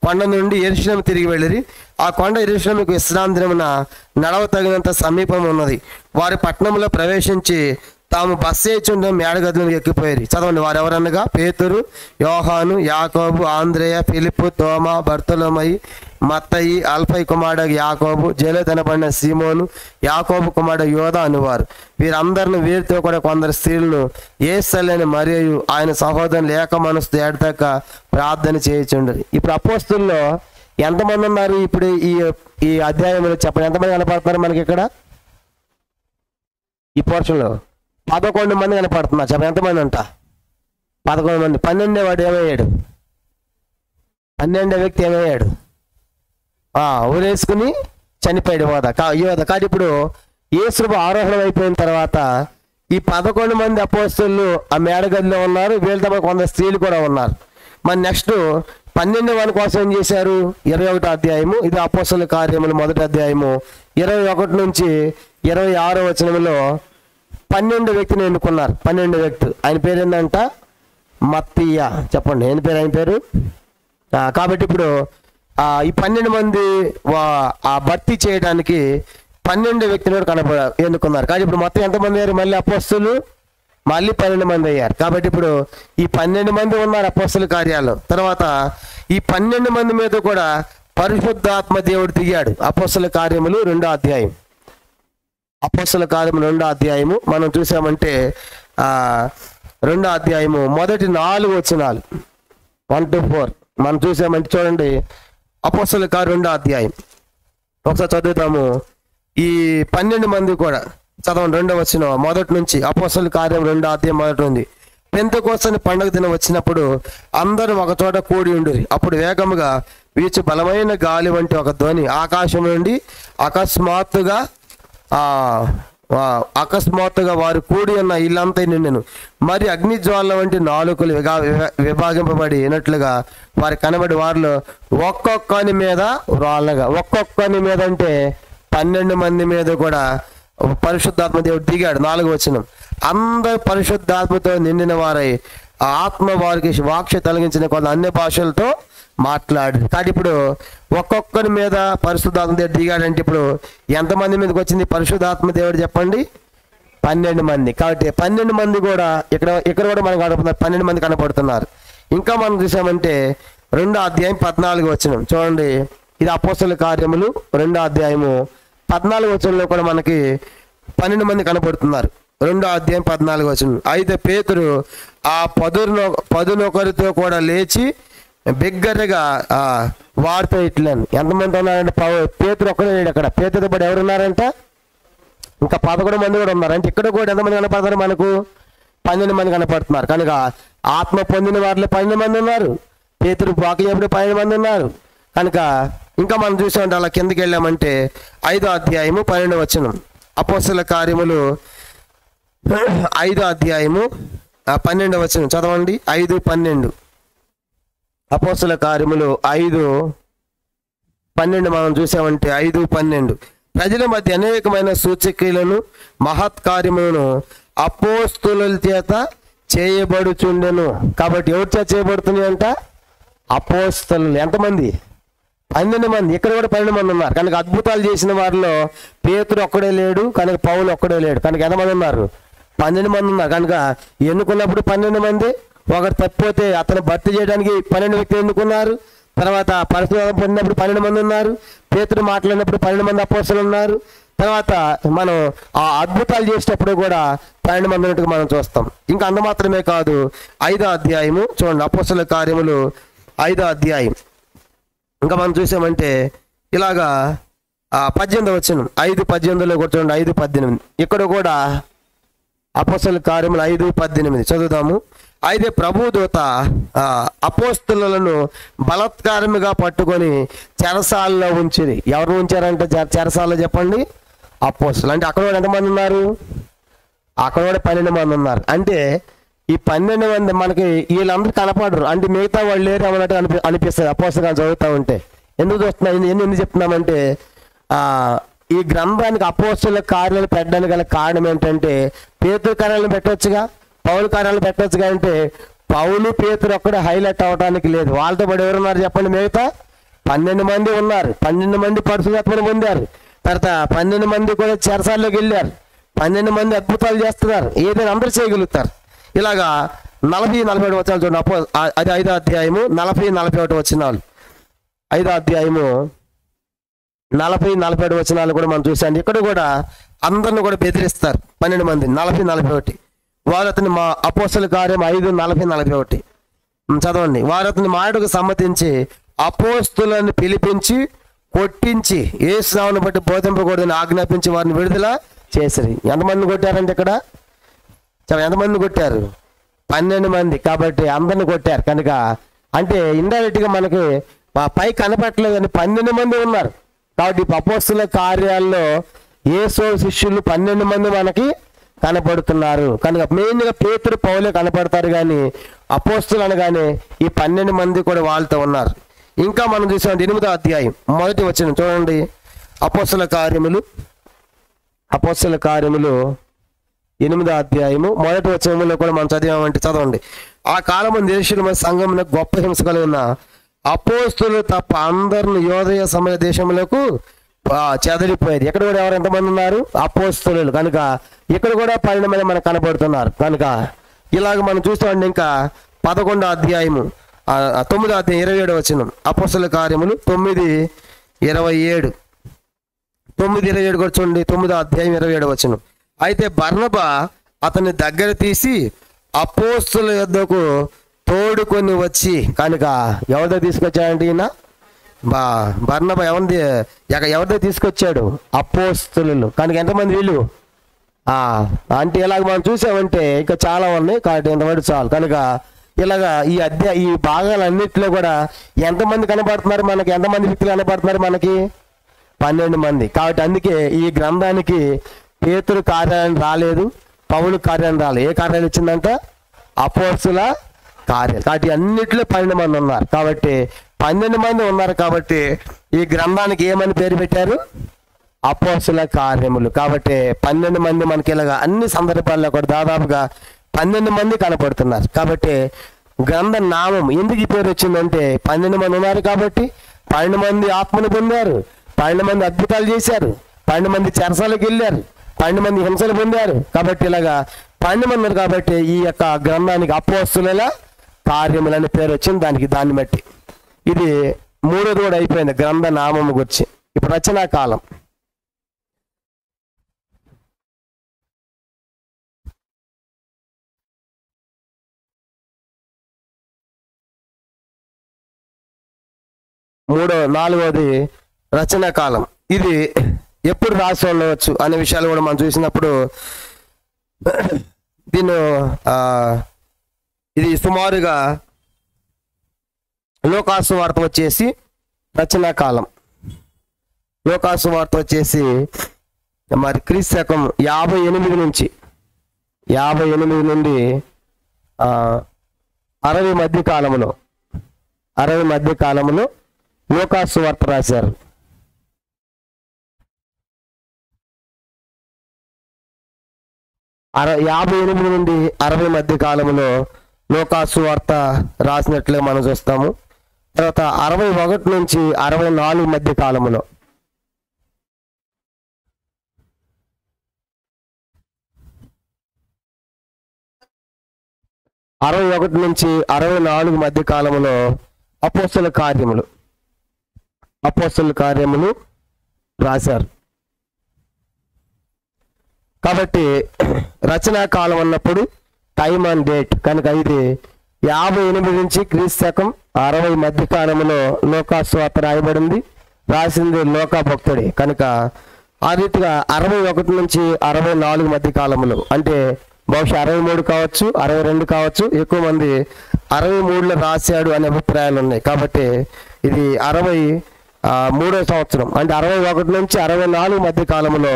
కొండ నుండి యెరూషలేము తిరిగి వెళ్ళిరి. ఆ కొండ యెరూషలేముకు విశ్రాంతి దినమున నడవ తగినంత సమీపం ఉన్నది. వారి పట్టణంలో ప్రవేశించి తాము బస చేయుచుండ మేడగదిలోకి ఎక్కిపోయారు. చదవండి. వారు ఎవరనగా పేతురు, యోహాను, యాకోబు, ఆంద్రేయ, ఫిలిప్పు, తోమా, బర్తలోమయి, మత్తయి, అల్ఫై కుమారుడు యాకోబు, జేలోతనబడిన సీమోను, యాకోబు కుమారుడు యోధ అనువారు. వీరందరిని వీరితో కూడా కొందరు స్త్రీలను యేసలేని మరియు ఆయన సహోదరులు ఏక మనసుతో ఏడతాక ప్రార్థన చేయుచుండరు. ఇప్పుడు అపోస్తుల్లో ఎంతమంది ఉన్నారు? ఇప్పుడు ఈ అధ్యాయంలో చెప్పండి, ఎంతమంది కనపడుతున్నారు మనకి ఇక్కడ ఈ పోర్షన్లో? 11 మంది కనపడుతున్నారు. చెప్పండి ఎంతమంది అంట? 11 మంది. 12వ వాడు ఏమయ్యాడు? 12వ వ్యక్తి ఏమయ్యాడు? ఊరేసుకుని చనిపోయాడు యోధ. కానీ ఇప్పుడు యేసు ఆరోహణం అయిపోయిన తర్వాత ఈ 11 మంది అపోస్తలులు ఆ మేడగదిలో ఉన్నారు. వీళ్ళతో కొంత స్త్రీలు కూడా ఉన్నారు. మరి నెక్స్ట్ 12 మంది కోసం ఏం చేశారు? 21వ అధ్యాయము, ఇది అపోస్తలుల కార్యములు 1వ అధ్యాయము 21 నుంచి 26వ వచనంలో 12 వ్యక్తిని ఎన్నుకున్నారు. 12 వ్యక్తులు. ఆయన పేరు ఏంటంట? మత్తీయ. చెప్పండి ఆయన పేరు. కాబట్టి ఇప్పుడు ఈ 12 మంది భర్తీ చేయడానికి 12 వ్యక్తులు ఎన్నుకున్నారు. కానీ ఇప్పుడు మొత్తం ఎంతమంది అయ్యారు? మళ్ళీ అపోస్తలులు మళ్ళీ 12 మంది అయ్యారు. కాబట్టి ఇప్పుడు ఈ 12 మంది ఉన్నారు అపోస్తలుల కార్యాలు. తర్వాత ఈ 12 మంది మీద కూడా పరిశుద్ధాత్మ దేవుడు దిగాడు. అపోస్తలుల కార్యములు 2వ అధ్యాయం. అపోస్తలుల కార్యములు 2వ అధ్యాయము మనం చూసామంటే 2వ అధ్యాయము మొదటి 4 వచనాలు 1 to 4 మనం చూసామంటే చూడండి. అపోస్తలుల కార్యం 2వ అధ్యాయం ఒకసారి చదువుతాము. ఈ 12 మంది కూడా చదవండి. 2వ వచనం మొదటి నుంచి. అపోస్తలుల కార్యం 2వ అధ్యాయం మొదటి ఉంది. పెంతెకోస్తు పండుగ దినం వచ్చినప్పుడు అందరూ ఒక చోట కూడి ఉండిరి. అప్పుడు వేగముగా వీచు బలమైన గాలి వంటి ఒక ధ్వని ఆకాశం నుండి అకస్మాత్తుగా వారు కూడి ఉన్న ఇల్లంతా నిండెను. మరి అగ్నిజ్వాల వంటి నాలుకలు విభాగింపబడినట్లుగా వారి కనబడి వారిలో ఒక్కొక్కని మీద రాళ్ళగా, ఒక్కొక్కని మీద అంటే 12 మంది మీద కూడా పరిశుద్ధాత్మ దేవుడు దిగాడు. 4వ వచనం. అందరు పరిశుద్ధాత్మతో నిండిన వారై ఆత్మ వారికి వాక్ష తొలగించిన కొంత అన్య భాషలతో మాట్లాడు. కానీ ఇప్పుడు ఒక్కొక్కరి మీద పరిశుద్ధాత్మ దేవుడు దిగాడంటే ఇప్పుడు ఎంతమంది మీదకి వచ్చింది పరిశుద్ధాత్మ దేవుడు? చెప్పండి. 12 మంది. కాబట్టి 12 మంది కూడా ఇక్కడ కూడా మనకు కనపడుతున్నారు. 12 మంది కనపడుతున్నారు. ఇంకా మనం చూసామంటే 2వ అధ్యాయం 14వ వచనం చూడండి. ఇది అపోస్తలుల కార్యములు 2వ అధ్యాయము 14వ వచనంలో కూడా మనకి 12 మంది కనపడుతున్నారు. 2వ అధ్యాయం 14వ వచనం. అయితే పేతురు ఆ 11 కూడా లేచి బిగ్గరగా వారితో ఇట్లను. ఎంతమంది ఉన్నారంటే పేతురు ఒక్కడే లేడు అక్కడ. పేతురుతో పాటు ఎవరున్నారంట? ఇంకా 11 మంది కూడా ఉన్నారు. అంటే ఇక్కడ కూడా ఎంతమంది కనపడతారు మనకు? 12 మంది కనపడుతున్నారు. కనుక ఆత్మ పొందిన వారిలో 12 మంది ఉన్నారు. పేతురు వాక్యం 12 మంది ఉన్నారు. కనుక ఇంకా మనం చూసామంటే అలా కిందకి వెళ్ళామంటే 5వ అధ్యాయము 12వ వచనం. అపోస్తలుల కార్యములు 5వ అధ్యాయము 12వ వచనం చదవండి. 5:12. అపోస్తలుల కార్యములు 5:12 మనం చూసామంటే 5:12. ప్రజల మధ్య అనేకమైన సూచక్రియలను మహత్కార్యములను అపోస్తలుల చేత చేయబడుచుండెను. కాబట్టి ఎవరి చేత చేయబడుతున్నాయి అంట? అపోస్తలులు. ఎంతమంది? 12 మంది. ఇక్కడ కూడా 12 మంది ఉన్నారు. కనుక అద్భుతాలు చేసిన వారిలో పేతురు ఒక్కడే లేడు, కనుక పౌలు ఒక్కడే లేడు. కనుక ఎంతమంది ఉన్నారు? 12 మంది ఉన్నారు. కనుక ఎన్నుకున్నప్పుడు 12 మంది. ఒకటి తప్పిపోతే అతను భర్తీ చేయడానికి 12 వ్యక్తులు ఎన్నుకున్నారు. తర్వాత పరిశుభ్రం పొందినప్పుడు 12 మంది ఉన్నారు. పేతురు మాట్లాడినప్పుడు 12 మంది అపోస్తలులు ఉన్నారు. తర్వాత మనం ఆ అద్భుతాలు చేసేటప్పుడు కూడా 12 మంది ఉన్నట్టుగా మనం చూస్తాం. ఇంకా అంత మాత్రమే కాదు. 5వ అధ్యాయము చూడండి. అపోస్తలుల కార్యములు 5వ అధ్యాయం ఇంకా మనం చూసామంటే ఇలాగా 18వ వచనం 5:18లో కూడా చూడండి. 5:18 ఇక్కడ కూడా అపోస్తలుల కార్యములు 5:18 చదువుదాము. అయితే ప్రభుదూత అపోస్తలులను బలాత్కారముగా పట్టుకొని చెరసాలలో ఉంచిరి. ఎవరు ఉంచారంటే చెరసాలలో? చెప్పండి. అపోస్తలులు. అంటే అక్కడ కూడా ఎంతమంది ఉన్నారు? అక్కడ కూడా 12 మంది ఉన్నారు. అంటే ఈ 12 మంది మనకి వీళ్ళందరూ కనపడరు. అంటే మిగతా వాళ్ళు లేరు అన్నట్టు అనిపిస్తుంది అపోస్తలులు చదువుతూ ఉంటే. ఎందుకు చూస్తున్నాం? ఎందుకు చెప్తున్నామంటే ఈ గ్రంథానికి అపోస్తలుల కార్యాలు పెట్టడానికి గల కారణం ఏంటంటే పేతురు కార్యాలను పెట్టవచ్చుగా, పౌలు కార్యాలను పెట్టవచ్చుగా. అంటే పౌలు పేతురు ఒక్కడే హైలైట్ అవడానికి లేదు. వాళ్ళతో పాటు ఎవరున్నారు చెప్పండి? మిగతా 12 మంది ఉన్నారు. 12 మంది పరిశుద్ధాత్మను పొందారు. తర్వాత 12 మంది కూడా చెరసాల్లోకి వెళ్ళారు. 12 మంది అద్భుతాలు చేస్తున్నారు, ఏదైనా అందరూ చేయగలుగుతారు. ఇలాగా 40-41 వచనాలు చూడండి. అది 5వ అధ్యాయము 40-41 వచనాలు. 5వ అధ్యాయము 40-41 వచనాలు కూడా మనం చూసాం. ఇక్కడ కూడా అందరిని కూడా బెదిరిస్తారు 12 మంది. 40-41 వారు అతని మా అపోస్తల కార్యం 5:40-41 చదవండి. వారు అతని మాటకు సమ్మతించి అపోస్తులను పిలిపించి కొట్టించి యేసు నామమును బట్టి బోధింపకూడదని ఆజ్ఞాపించి వారిని విడుదల చేసిరి. ఎంతమందిని కొట్టారంటే ఇక్కడ ఎంతమందిని కొట్టారు? 12 మంది. కాబట్టి అందరిని కొట్టారు కనుక అంటే ఇండైరెక్ట్గా మనకి పై కనపడలేదు అని 12 మంది ఉన్నారు. కాబట్టి అపోస్తుల కార్యాల్లో యేసు శిష్యులు 12 మంది మనకి కనపడుతున్నారు కనుక మెయిన్గా పేతురు పౌలే కనపడతారు, కానీ అపోస్తులు అనగానే ఈ 12 మంది కూడా వాళ్ళతో ఉన్నారు. ఇంకా మనం చూసాం 8వ అధ్యాయం 1వ వచనం చూడండి. అపోస్తుల కార్యములు 8వ అధ్యాయము 1వ వచనంలో కూడా మనం చదివామంటే చదవండి. ఆ కాలము యెరూషలేము సంఘమున గొప్ప హింస కలిగిన అపోస్తులు తప్ప అందరిని యోదయ సమయ దేశములకు చెదరిపోయేది. ఇక్కడ కూడా ఎంతమంది ఉన్నారు? అపోస్తులు. కనుక ఇక్కడ కూడా 12 మంది మనకు కనపడుతున్నారు. కనుక ఇలాగ మనం చూస్తామండి. ఇంకా 11వ అధ్యాయము 9వ అధ్యాయం 27వ వచనం. అపోస్తుల కార్యములు 9:27 కూడా చూడండి. 9వ అధ్యాయం 27వ వచనం. అయితే బర్నబా అతని దగ్గర తీసి అపోస్తుల యొద్దకు తోడుకొని వచ్చి, కనుక ఎవరిదో తీసుకొచ్చాడంటే ఈయన బర్నబా ఎవరిదో తీసుకొచ్చాడు? అపోస్తులు. కనుక ఎంతమంది వీళ్ళు? అంటే ఇలాగ మనం చూసామంటే ఇంకా చాలా ఉన్నాయి, కాబట్టి ఎంతమంది చాలు. కనుక ఇలాగా ఈ భాగాలన్నింటిలో కూడా ఎంతమంది కనపడుతున్నారు మనకి? ఎంతమంది వ్యక్తులు కనపడుతున్నారు మనకి? 12 మంది. కాబట్టి అందుకే ఈ గ్రంథానికి పేతురు కార్యాలయం రాలేదు, పౌలు కార్యాలయం రాలేదు. ఏ కార్యాలయం ఇచ్చిందంట? అపోస్తుల కార్యాలు. కాబట్టి అన్నిట్లో 12 మంది ఉన్నారు. కాబట్టి 12 మంది ఉన్నారు. కాబట్టి ఈ గ్రంథానికి ఏమని పేరు పెట్టారు? అపోస్తుల కార్యములు. కాబట్టి 12 మంది మనకి ఇలాగా అన్ని సందర్భాల్లో కూడా దాదాపుగా 12 మంది కనపడుతున్నారు. కాబట్టి గ్రంథ నామం ఎందుకు ఈ పేరు వచ్చిందంటే 12 మంది ఉన్నారు కాబట్టి 12 మంది ఆత్మను పొందారు, 12 మంది అద్భుతాలు చేశారు, 12 మంది చెరసాలకు వెళ్ళారు, 12 మంది హింసలు పొందారు. కాబట్టి ఇలాగా 12 మంది ఉన్నారు. కాబట్టి ఈ యొక్క గ్రంథానికి అపోస్తుల కార్యములని పేరు వచ్చింది. దాన్ని బట్టి ఇది 3వది కూడా అయిపోయింది గ్రంథ నామము గురించి. ఇప్పుడు రచనా కాలం. నాలుగవది రచనా కాలం. ఇది ఎప్పుడు రాసి ఉండవచ్చు అనే విషయాలు కూడా మనం చూసినప్పుడు ఇది సుమారుగా లోకాసు వార్త వచ్చేసి రచనా కాలం. లోకాసు వార్త వచ్చేసి మరి క్రీస్తు శకం 58 నుండి 60 మధ్య కాలంలో లోకాసు వార్త రాశారు. 58 నుండి 60 మధ్య కాలంలో లోకాసు వార్త రాసినట్లుగా మనం చూస్తాము. తర్వాత 61 నుంచి 64 మధ్య కాలంలో 61 నుంచి 64 మధ్య కాలంలో అపోస్తల కార్యములు రాశారు. కాబట్టి రచనా కాలం అన్నప్పుడు టైమ్ అండ్ డేట్ కనుక ఇది 58 నుంచి క్రీస్తు శకం 60 మధ్య కాలంలో లోకాసు వార్త రాయబడింది. రాసింది లోకా భక్తుడే. కనుక ఆ రీతిగా 61 నుంచి 64 మధ్య కాలంలో అంటే బహుశా 63 కావచ్చు, 62 కావచ్చు, ఎక్కువ మంది 63లో రాశాడు అనే అభిప్రాయాలు ఉన్నాయి. కాబట్టి ఇది 63వ సంవత్సరం అంటే 61 నుంచి 64 మధ్య కాలంలో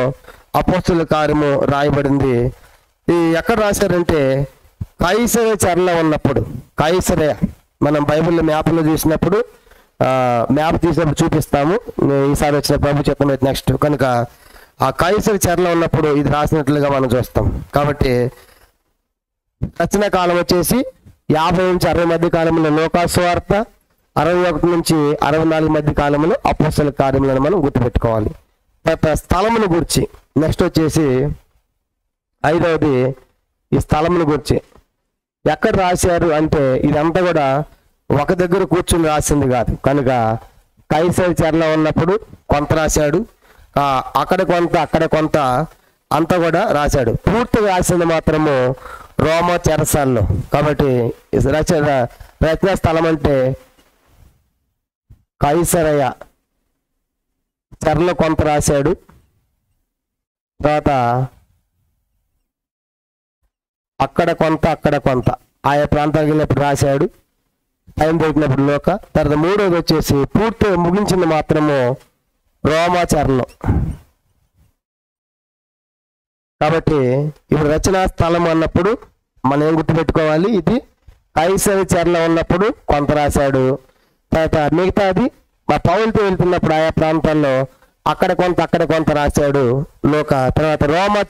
అపోస్తుల కార్యము రాయబడింది. ఇది ఎక్కడ రాశారంటే కైసరే చెరలో ఉన్నప్పుడు. కైసరే మనం బైబిల్లో మ్యాప్లో చూసినప్పుడు మ్యాప్ తీసినప్పుడు చూపిస్తాము. ఈసారి వచ్చిన ప్రభు చెప్పిన నెక్స్ట్ కనుక ఆ కైసరి చెరలో ఉన్నప్పుడు ఇది రాసినట్లుగా మనం చూస్తాం. కాబట్టి రచనా కాలం వచ్చేసి 50 నుంచి 60 మధ్య కాలంలో లోకాసు వార్త, 61 నుంచి 64 మధ్య కాలంలో అపోస్తల కార్యములను మనం గుర్తుపెట్టుకోవాలి. తర్వాత స్థలమును గురించి నెక్స్ట్ వచ్చేసి ఐదవది ఈ స్థలమును గురించి ఎక్కడ రాశారు అంటే ఇదంతా కూడా ఒక దగ్గర కూర్చుని రాసింది కాదు కనుక కైసరు చెరలో ఉన్నప్పుడు కొంత రాశాడు, అక్కడ కొంత అంతా కూడా రాశాడు. పూర్తిగా రాసింది మాత్రము రోమా చెరసాల్లో. కాబట్టి రచనా స్థలం అంటే కైసరయ చెరలో కొంత రాశాడు, తర్వాత అక్కడ కొంత ఆయా ప్రాంతాలకు వెళ్ళినప్పుడు రాశాడు, టైం పెట్టినప్పుడు లోక. తర్వాత మూడోది వచ్చేసి పూర్తిగా ముగించింది మాత్రము రోమాచరణం. కాబట్టి ఇప్పుడు రచనా స్థలం అన్నప్పుడు మనం ఏం గుర్తుపెట్టుకోవాలి, ఇది కైసరి చెరలో ఉన్నప్పుడు కొంత రాశాడు, తర్వాత మిగతాది మా పౌలుతో వెళ్తున్నప్పుడు ఆయా ప్రాంతాల్లో అక్కడ కొంత రాశాడు లోక. తర్వాత రోమా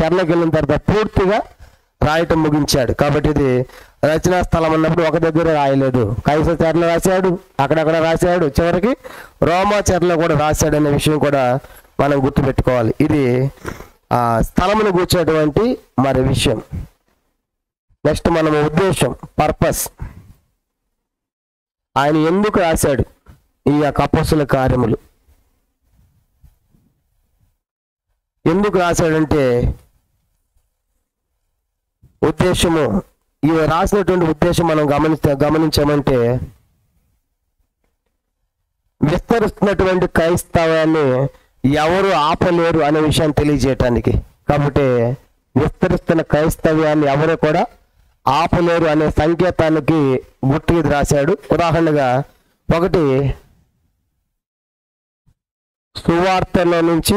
చెరలోకి వెళ్ళిన తర్వాత పూర్తిగా రాయటం ముగించాడు. కాబట్టి ఇది రచనా స్థలం అన్నప్పుడు ఒక దగ్గర రాయలేదు. కైసర్ చెరలో రాశాడు, అక్కడక్కడ రాశాడు, చివరికి రోమా చెరలో కూడా రాశాడు అనే విషయం కూడా మనం గుర్తుపెట్టుకోవాలి. ఇది స్థలమును కూర్చేటువంటి మరి విషయం. నెక్స్ట్ మనం ఉద్దేశం, పర్పస్. ఆయన ఎందుకు రాశాడు ఈ యొక్క అపోస్తల కార్యములు? ఎందుకు రాశాడంటే ఉద్దేశము, ఈ రాసినటువంటి ఉద్దేశం మనం గమనించామంటే విస్తరిస్తున్నటువంటి క్రైస్తవాన్ని ఎవరు ఆపలేరు అనే విషయాన్ని తెలియజేయటానికి. కాబట్టి విస్తరిస్తున్న క్రైస్తవ్యాన్ని ఎవరు కూడా ఆపలేరు అనే సంకేతానికి గుర్తుకి రాశాడు. ఉదాహరణగా ఒకటి సువార్తల నుంచి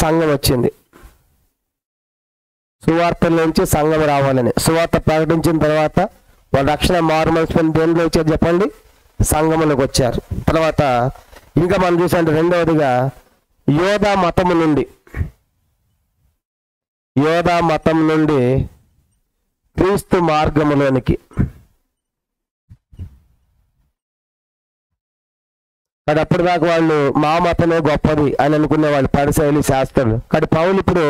సంఘం వచ్చింది, సువార్తల నుంచి సంఘం రావాలని. సువార్త ప్రకటించిన తర్వాత వాళ్ళ రక్షణ మారు మనసు దేనిలో వచ్చారు చెప్పండి, సంఘములకు వచ్చారు. తర్వాత ఇంకా మనం చూసాంటే రెండవదిగా యోధా మతం నుండి క్రీస్తు మార్గములోనికి. కానీ అప్పటిదాకా వాళ్ళు మా మతమే గొప్పది అని అనుకునే వాళ్ళు పరిసయ్యులు, శాస్త్రులు. కానీ పౌలు ఇప్పుడు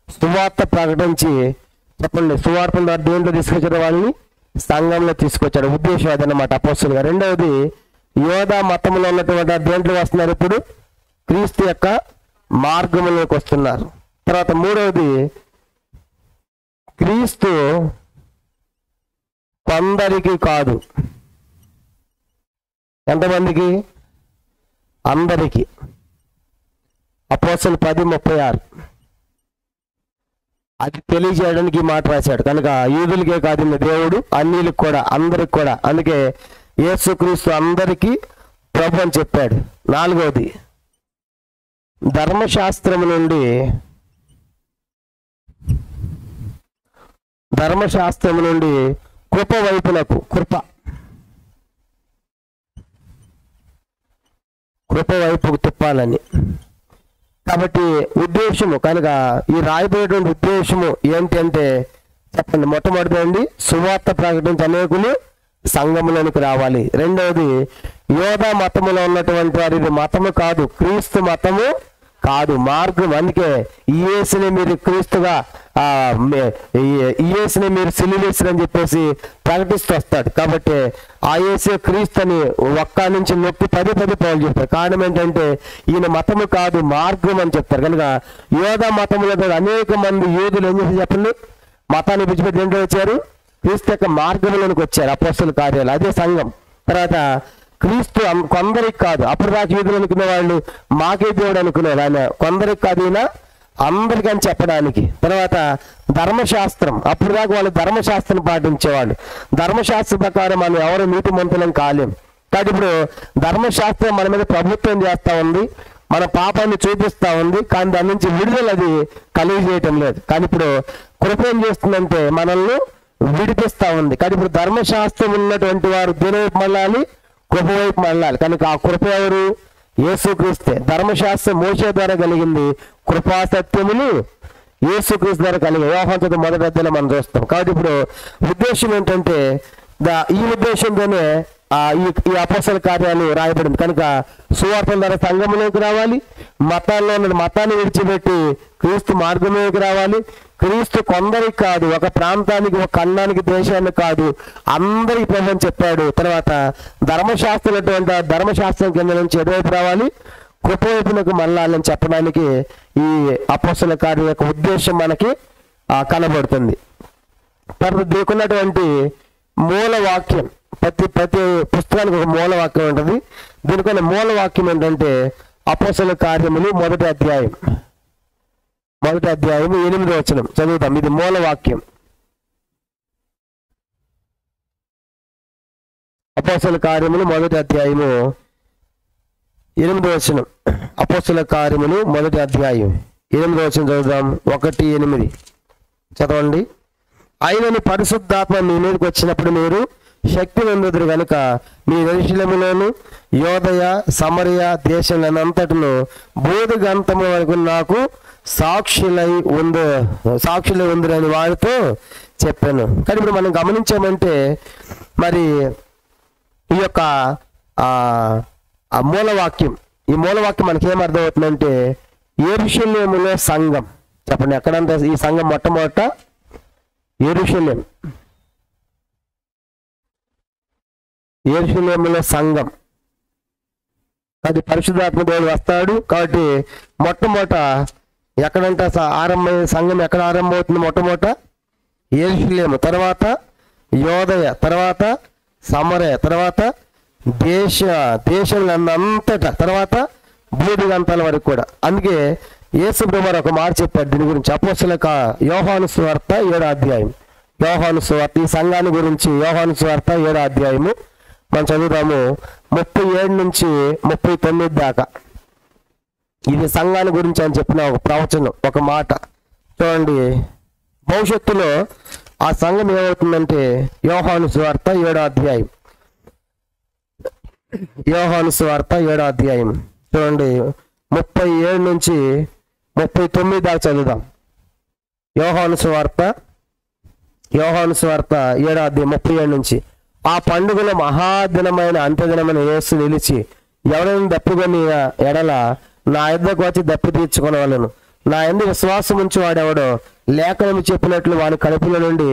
సువార్త ప్రకటించి చెప్పండి, సువార్తను ద్వారా దేంట్లో తీసుకొచ్చారు, వాళ్ళని సంఘంలో తీసుకొచ్చాడు. ఉద్దేశం అదనమాట అపోస్తలుగా. రెండవది యోధా మతంలో ఉన్నటువంటి దేంట్లో వస్తున్నారు, ఇప్పుడు క్రీస్తు యొక్క మార్గంలోకి వస్తున్నారు. తర్వాత మూడవది క్రీస్తు కొందరికి కాదు, ఎంతమందికి? అందరికీ. అపోస్తలు 10:36 అది తెలియజేయడానికి ఈ మాట రాశాడు. కనుక యూదులకే కాదు దేవుడు, అన్యులకు కూడా, అందరికి కూడా. అందుకే యేసుక్రీస్తు అందరికీ ప్రభు అని చెప్పాడు. నాలుగవది ధర్మశాస్త్రము నుండి కృప వైపునకు, కృప వైపుకు తిప్పాలని. కాబట్టి ఉద్దేశము, కనుక ఈ రాయబోయేటువంటి ఉద్దేశము ఏంటి అంటే చెప్పండి, మొట్టమొదటిది అండి సువార్త ప్రకటించి అనేకులు సంఘములోనికి రావాలి. రెండవది యోధా మతములో ఉన్నటువంటి వారు, ఇది మతము కాదు, క్రీస్తు మతము కాదు, మార్గం. అందుకే ఈ యేసుని మీరు క్రీస్తుగా, ఈ యేసుని మీరు సిలువేసిరని చెప్పేసి ప్రకటిస్తూ వస్తాడు. కాబట్టి ఆ యేసే క్రీస్తు అని ఒక్క నుంచి నొక్కి 10 పౌలు చెప్తారు. కారణం ఏంటంటే ఈయన మతము కాదు, మార్గం అని చెప్తారు. కనుక యోధా మతములో అనేక మంది యూదులు ఏం చేసి చెప్పండి, మతాన్ని విడిచిపెట్టి ఏంటో వచ్చారు, క్రీస్తు యొక్క మార్గంలోనికి వచ్చారు. అపోస్తల కార్యాలు, అదే సంఘం. తర్వాత క్రీస్తు కొందరికి కాదు, అప్పుడు దాకా యూదులు అనుకునే వాళ్ళు మాకే దేవుడు అనుకునేవాళ్ళు, ఆయన కొందరికి కాదు, ఈయన అందరికీ అని చెప్పడానికి. తర్వాత ధర్మశాస్త్రం, అప్పుడు దాకా వాళ్ళు ధర్మశాస్త్రం పాటించేవాళ్ళు. ధర్మశాస్త్ర ప్రకారం మనం ఎవరు నీతిమంతులం కాలేం. కాబట్టి ఇప్పుడు ధర్మశాస్త్రం మన మీద ప్రభుత్వం చేస్తూ ఉంది, మన పాపాన్ని చూపిస్తూ ఉంది, కానీ దాని నుంచి విడుదల అది కలిగజేయటం లేదు. కానీ ఇప్పుడు కృప ఏం చేస్తుందంటే మనల్ని విడిపిస్తూ ఉంది. కానీ ఇప్పుడు ధర్మశాస్త్రం ఉన్నటువంటి వారు దేని వైపు మళ్ళాలి, కృప వైపు మళ్ళాలి. కనుక ఆ కృప ఎవరు? యేసుక్రీస్తే. ధర్మశాస్త్రం మోషే ద్వారా కలిగింది, కృపా సత్యములు యేసుక్రీస్తు ద్వారా కలిగింది. యోహాను 1:1 మనం చూస్తాం. కాబట్టి ఇప్పుడు ఉద్దేశం ఏంటంటే ఈ ఉద్దేశంతోనే ఈ అపోస్తల కార్యాలు రాయబడింది. కనుక సువార్తల ద్వారా సంఘంలోకి రావాలి, మతాల్లో ఉన్న మతాన్ని విడిచిపెట్టి క్రీస్తు మార్గంలోకి రావాలి. క్రీస్తు కొందరికి కాదు, ఒక ప్రాంతానికి, ఒక ఖండానికి, దేశానికి కాదు, అందరికి ప్రభుని చెప్పాడు. తర్వాత ధర్మశాస్త్రం కింద నుంచి ఎటువైపు రావాలి, కృపవైపునకు మళ్ళాలని చెప్పడానికి ఈ అపోస్తల కార్యం యొక్క ఉద్దేశం మనకి కనబడుతుంది. తర్వాత దీనికున్నటువంటి మూల వాక్యం, ప్రతి పుస్తకానికి ఒక మూల వాక్యం ఉంటుంది. దీనికన్నా మూల వాక్యం ఏంటంటే అపోస్తల కార్యములు 1వ అధ్యాయం 8వ వచనం చదువుతాం. ఇది మూల వాక్యం. అపోస్తల కార్యములు 1వ అధ్యాయము 8వ వచనం. అపోస్తల కార్యములు 1వ అధ్యాయం 8వ వచనం చదువుదాం. 1:8 చదవండి. ఆయనని పరిశుద్ధాత్మ మీ మీదకి వచ్చినప్పుడు మీరు శక్తి పొందుదురు గనుక మీ యెరూషలేములోను యోదయ సమరయ దేశంలోనంతటను బోధిగంతము వరకు నాకు సాక్షులై ఉందిరని వారితో చెప్పాను. కానీ ఇప్పుడు మనం గమనించామంటే మరి ఈ యొక్క మూలవాక్యం, ఈ మూలవాక్యం మనకి ఏం అర్థమవుతుందంటే యెరూషలేములో సంఘం. చెప్పండి, ఎక్కడంతా ఈ సంఘం? మొట్టమొదట యెరూషలేములో సంఘం. అది పరిశుద్ధాత్మ దేవుడు వస్తాడు కాబట్టి మొట్టమొదట ఎక్కడంటే సంఘం ఎక్కడ ఆరంభమవుతుంది? మొట్టమొదట యెరూషలేము, తర్వాత యోదయ, తర్వాత సమరయ, తర్వాత దేశంలో అంతటా, తర్వాత బూదిగంతాల వరకు కూడా. అందుకే యేసు ప్రభువు ఒక మాట చెప్పాడు దీని గురించి. అపోస్తల యోహాను సువార్త 7వ అధ్యాయం. యోహాను సువార్త ఈ సంఘాన్ని గురించి యోహాను సువార్త 7వ అధ్యాయము మనం చదువుతాము 37 నుంచి 39 దాకా. ఇది సంఘాన్ని గురించి అని చెప్పిన ఒక ప్రవచనం, ఒక మాట. చూడండి, భవిష్యత్తులో ఆ సంఘం ఏమవుతుందంటే యోహాను సువార్త 7వ అధ్యాయం. యోహాను సువార్త 7వ అధ్యాయం చూడండి, 37 నుంచి 39 దాకా చదువుదాం. యోహాను సువార్త 7వ అధ్యాయం 37 నుంచి. ఆ పండుగలో మహాదినమైన అంత్యదినమైన యేసు నిలిచి ఎవరైనా దప్పుకొని ఎడల నా యొద్దకు వచ్చి దప్పి తీర్చుకొనవలెను. నా యందు విశ్వాసం ఉంచి వాడెవడో లేఖనం చెప్పినట్లు వాని కడుపుల నుండి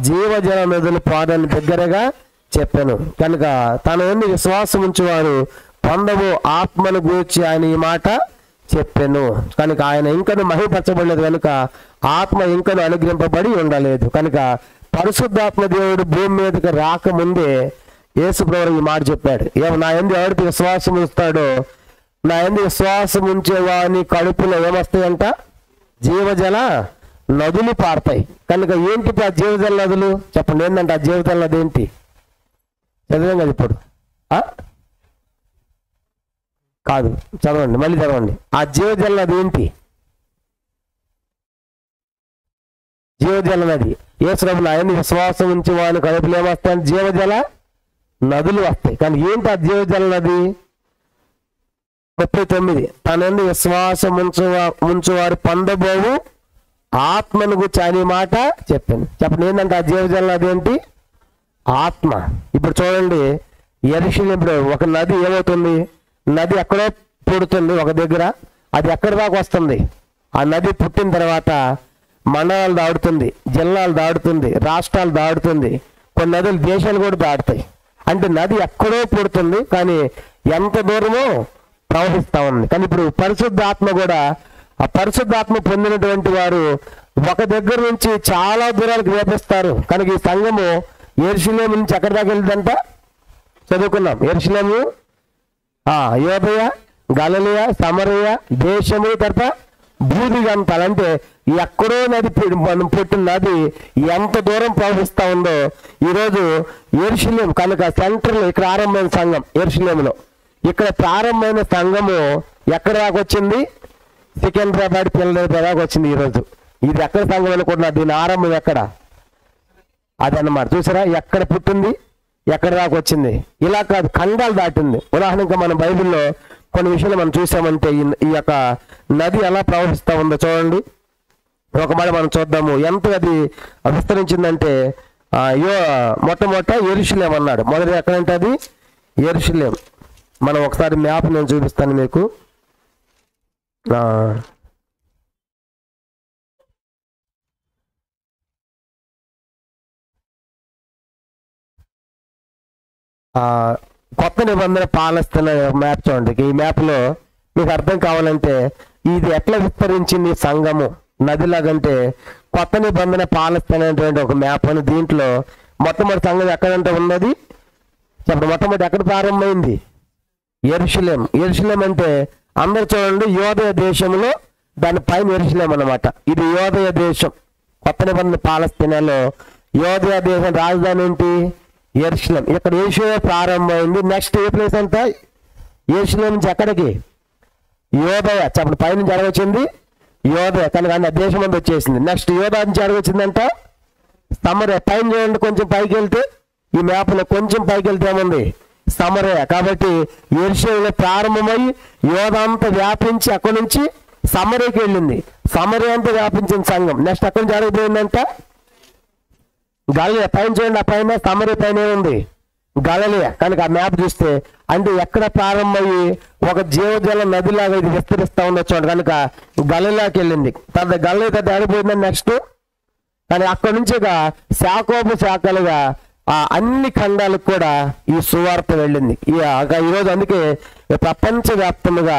జీవజల నదులు పారని దగ్గరగా చెప్పాను. కనుక తన యందు విశ్వాసం ఉంచి వారు పొందవు ఆత్మను గూర్చి ఆయన ఈ మాట చెప్పాను. కనుక ఆయన ఇంకను మహిమపరచబడలేదు, కనుక ఆత్మ ఇంకను అనుగ్రహింపబడి ఉండలేదు. కనుక పరిశుద్ధాత్మ దేవుడు భూమి మీదకి రాకముందే యేసు ప్రభువు ఈ మాట చెప్పాడు. నా యందు ఎవరికి విశ్వాసం ఉంచుతాడో, నా యందు విశ్వాసం ఉంచేవాని కడుపులో ఏమొస్తాయంట? జీవజల నదులు పారుతాయి. కనుక ఏంటి ఆ జీవజల నదులు? చెప్పండి, ఏంటంటే ఆ జీవజల నది ఏంటి? చదివాం కదా ఇప్పుడు? కాదు, చదవండి, మళ్ళీ చదవండి. ఆ జీవజల నది ఏంటి? జీవజల నది. యేసు ప్రభువు ఆయన విశ్వాసం ఉంచి వాని కడుపులో ఏమొస్తాయంటే జీవజల నదులు వస్తాయి. కానీ ఏంటి ఆ జీవజల నది? 39. తన యందు విశ్వాసం ఉంచువారు పొందబోవు ఆత్మను గురించి అనే మాట చెప్పాను. చెప్పండి, ఏంటంటే ఆ జీవజల నది ఏంటి? ఆత్మ. ఇప్పుడు చూడండి, యెరూషలేము ఇప్పుడు ఒక నది ఏమవుతుంది? నది ఎక్కడో పుడుతుంది ఒక దగ్గర, అది ఎక్కడి దాకా వస్తుంది? ఆ నది పుట్టిన తర్వాత మండలాలు దాడుతుంది, జిల్లాలు దాడుతుంది, రాష్ట్రాలు దాడుతుంది, కొన్ని నదులు దేశాలు కూడా దాడుతాయి. అంటే నది ఎక్కడో పుడుతుంది కానీ ఎంత దూరమో ప్రవహిస్తా ఉంది. కానీ ఇప్పుడు పరిశుద్ధాత్మ కూడా, ఆ పరిశుద్ధాత్మ పొందినటువంటి వారు ఒక దగ్గర నుంచి చాలా దూరాలకు వ్యాపిస్తారు. కనుక ఈ సంఘము యెరూషలేము నుంచి ఎక్కడి దాకా వెళ్ళిందంట? చదువుకున్నాం. యెరూషలేము, యోదయ, గలిలయ, సమరయ దేశము, తర్వాత బూదిగంతాలు. అంటే ఎక్కడో నది పుట్టిన నది ఎంత దూరం ప్రవహిస్తూ ఉందో ఈరోజు యెరూషలేము. కనుక సెంటర్లో ఇక్కడ ఆరంభమైన సంఘం యెరూషలేములో. ఇక్కడ ప్రారంభమైన సంఘము ఎక్కడ దాకా వచ్చింది? సికింద్రాబాద్ పిల్లల దాకా వచ్చింది ఈరోజు. ఇది ఎక్కడ సంఘం అనుకుంటున్నా? దీని ఆరంభం ఎక్కడ? అదన్నమాట. చూసారా ఎక్కడ పుట్టింది, ఎక్కడ దాకా వచ్చింది? ఇలా కాదు, ఖండాలు దాటింది. ఉదాహరణగా మన బైబిల్లో కొన్ని విషయాలు మనం చూసామంటే ఈ యొక్క నది ఎలా ప్రవహిస్తూ ఉందో చూడండి. ఒక మాట మనం చూద్దాము. ఎంత అది విస్తరించిందంటే మొట్టమొదట యెరూషలేం అన్నాడు. మొదటి ఎక్కడంటే అది యెరూషలేం. మనం ఒకసారి మ్యాప్ నేను చూపిస్తాను మీకు. కొత్త నిబంధన పాలస్తీనా మ్యాప్ చూడండి. ఈ మ్యాప్లో మీకు అర్థం కావాలంటే ఇది ఎట్లా విస్తరించింది సంఘము నదిలాగంటే కొత్త నిబంధన పాలస్తీనా అనేటువంటి ఒక మ్యాప్ అని. దీంట్లో మొట్టమొదటి సంఘం ఎక్కడంటే ఉన్నది చెప్పండి. మొట్టమొదటి ఎక్కడ ప్రారంభమైంది? యెరూషలేం. యెరూషలేం అంటే అందరు చూడండి, యోదయ దేశంలో దాని పైన యెరూషలేం అన్నమాట. ఇది యోదయ దేశం. కొత్త నిబంధన పాలస్తీనాలో యోదయ దేశం రాజధాని ఏంటి? యెరూషలేం. ఇక్కడ యెరూషలేం ప్రారంభమైంది. నెక్స్ట్ ఏ ప్లేస్ అంతా? యెరూషలేం నుంచి ఎక్కడికి? యోదయ. చెప్పండి, పైనుంచి ఎడగొచ్చింది యోదయ, కనుక అన్న దేశం అంతా వచ్చేసింది. నెక్స్ట్ యోదయ నుంచి ఎడగొచ్చిందంట సమరయ. పైన చూడండి, కొంచెం పైకి వెళ్తే ఈ మ్యాప్లో కొంచెం పైకి వెళ్తే ఏముంది? సమరయ. కాబట్టి యెరూషలేంలో ప్రారంభమై యోధ అంతా వ్యాపించి అక్కడి నుంచి సమరయకి వెళ్ళింది. సమరయ అంతా వ్యాపించిన సంఘం. నెక్స్ట్ అక్కడి నుంచి అడగపోయిందంట గలిలయ. పైన చూడండి, ఆ పైన సమరయ పైన ఏముంది? గలిలయ. కనుక ఆ మ్యాప్ చూస్తే అంటే ఎక్కడ ప్రారంభమయ్యి ఒక జీవజల నదిలాగా ఇది విస్తరిస్తూ ఉండొచ్చు చూడండి. కనుక గలిలయకి వెళ్ళింది. తర్వాత గలిలయ తర్వాత అడిగిపోయిందని నెక్స్ట్. కానీ అక్కడి నుంచి శాఖలుగా అన్ని ఖండాలకు కూడా ఈ సువార్త వెళ్ళింది. ఈరోజు అందుకే ప్రపంచవ్యాప్తంగా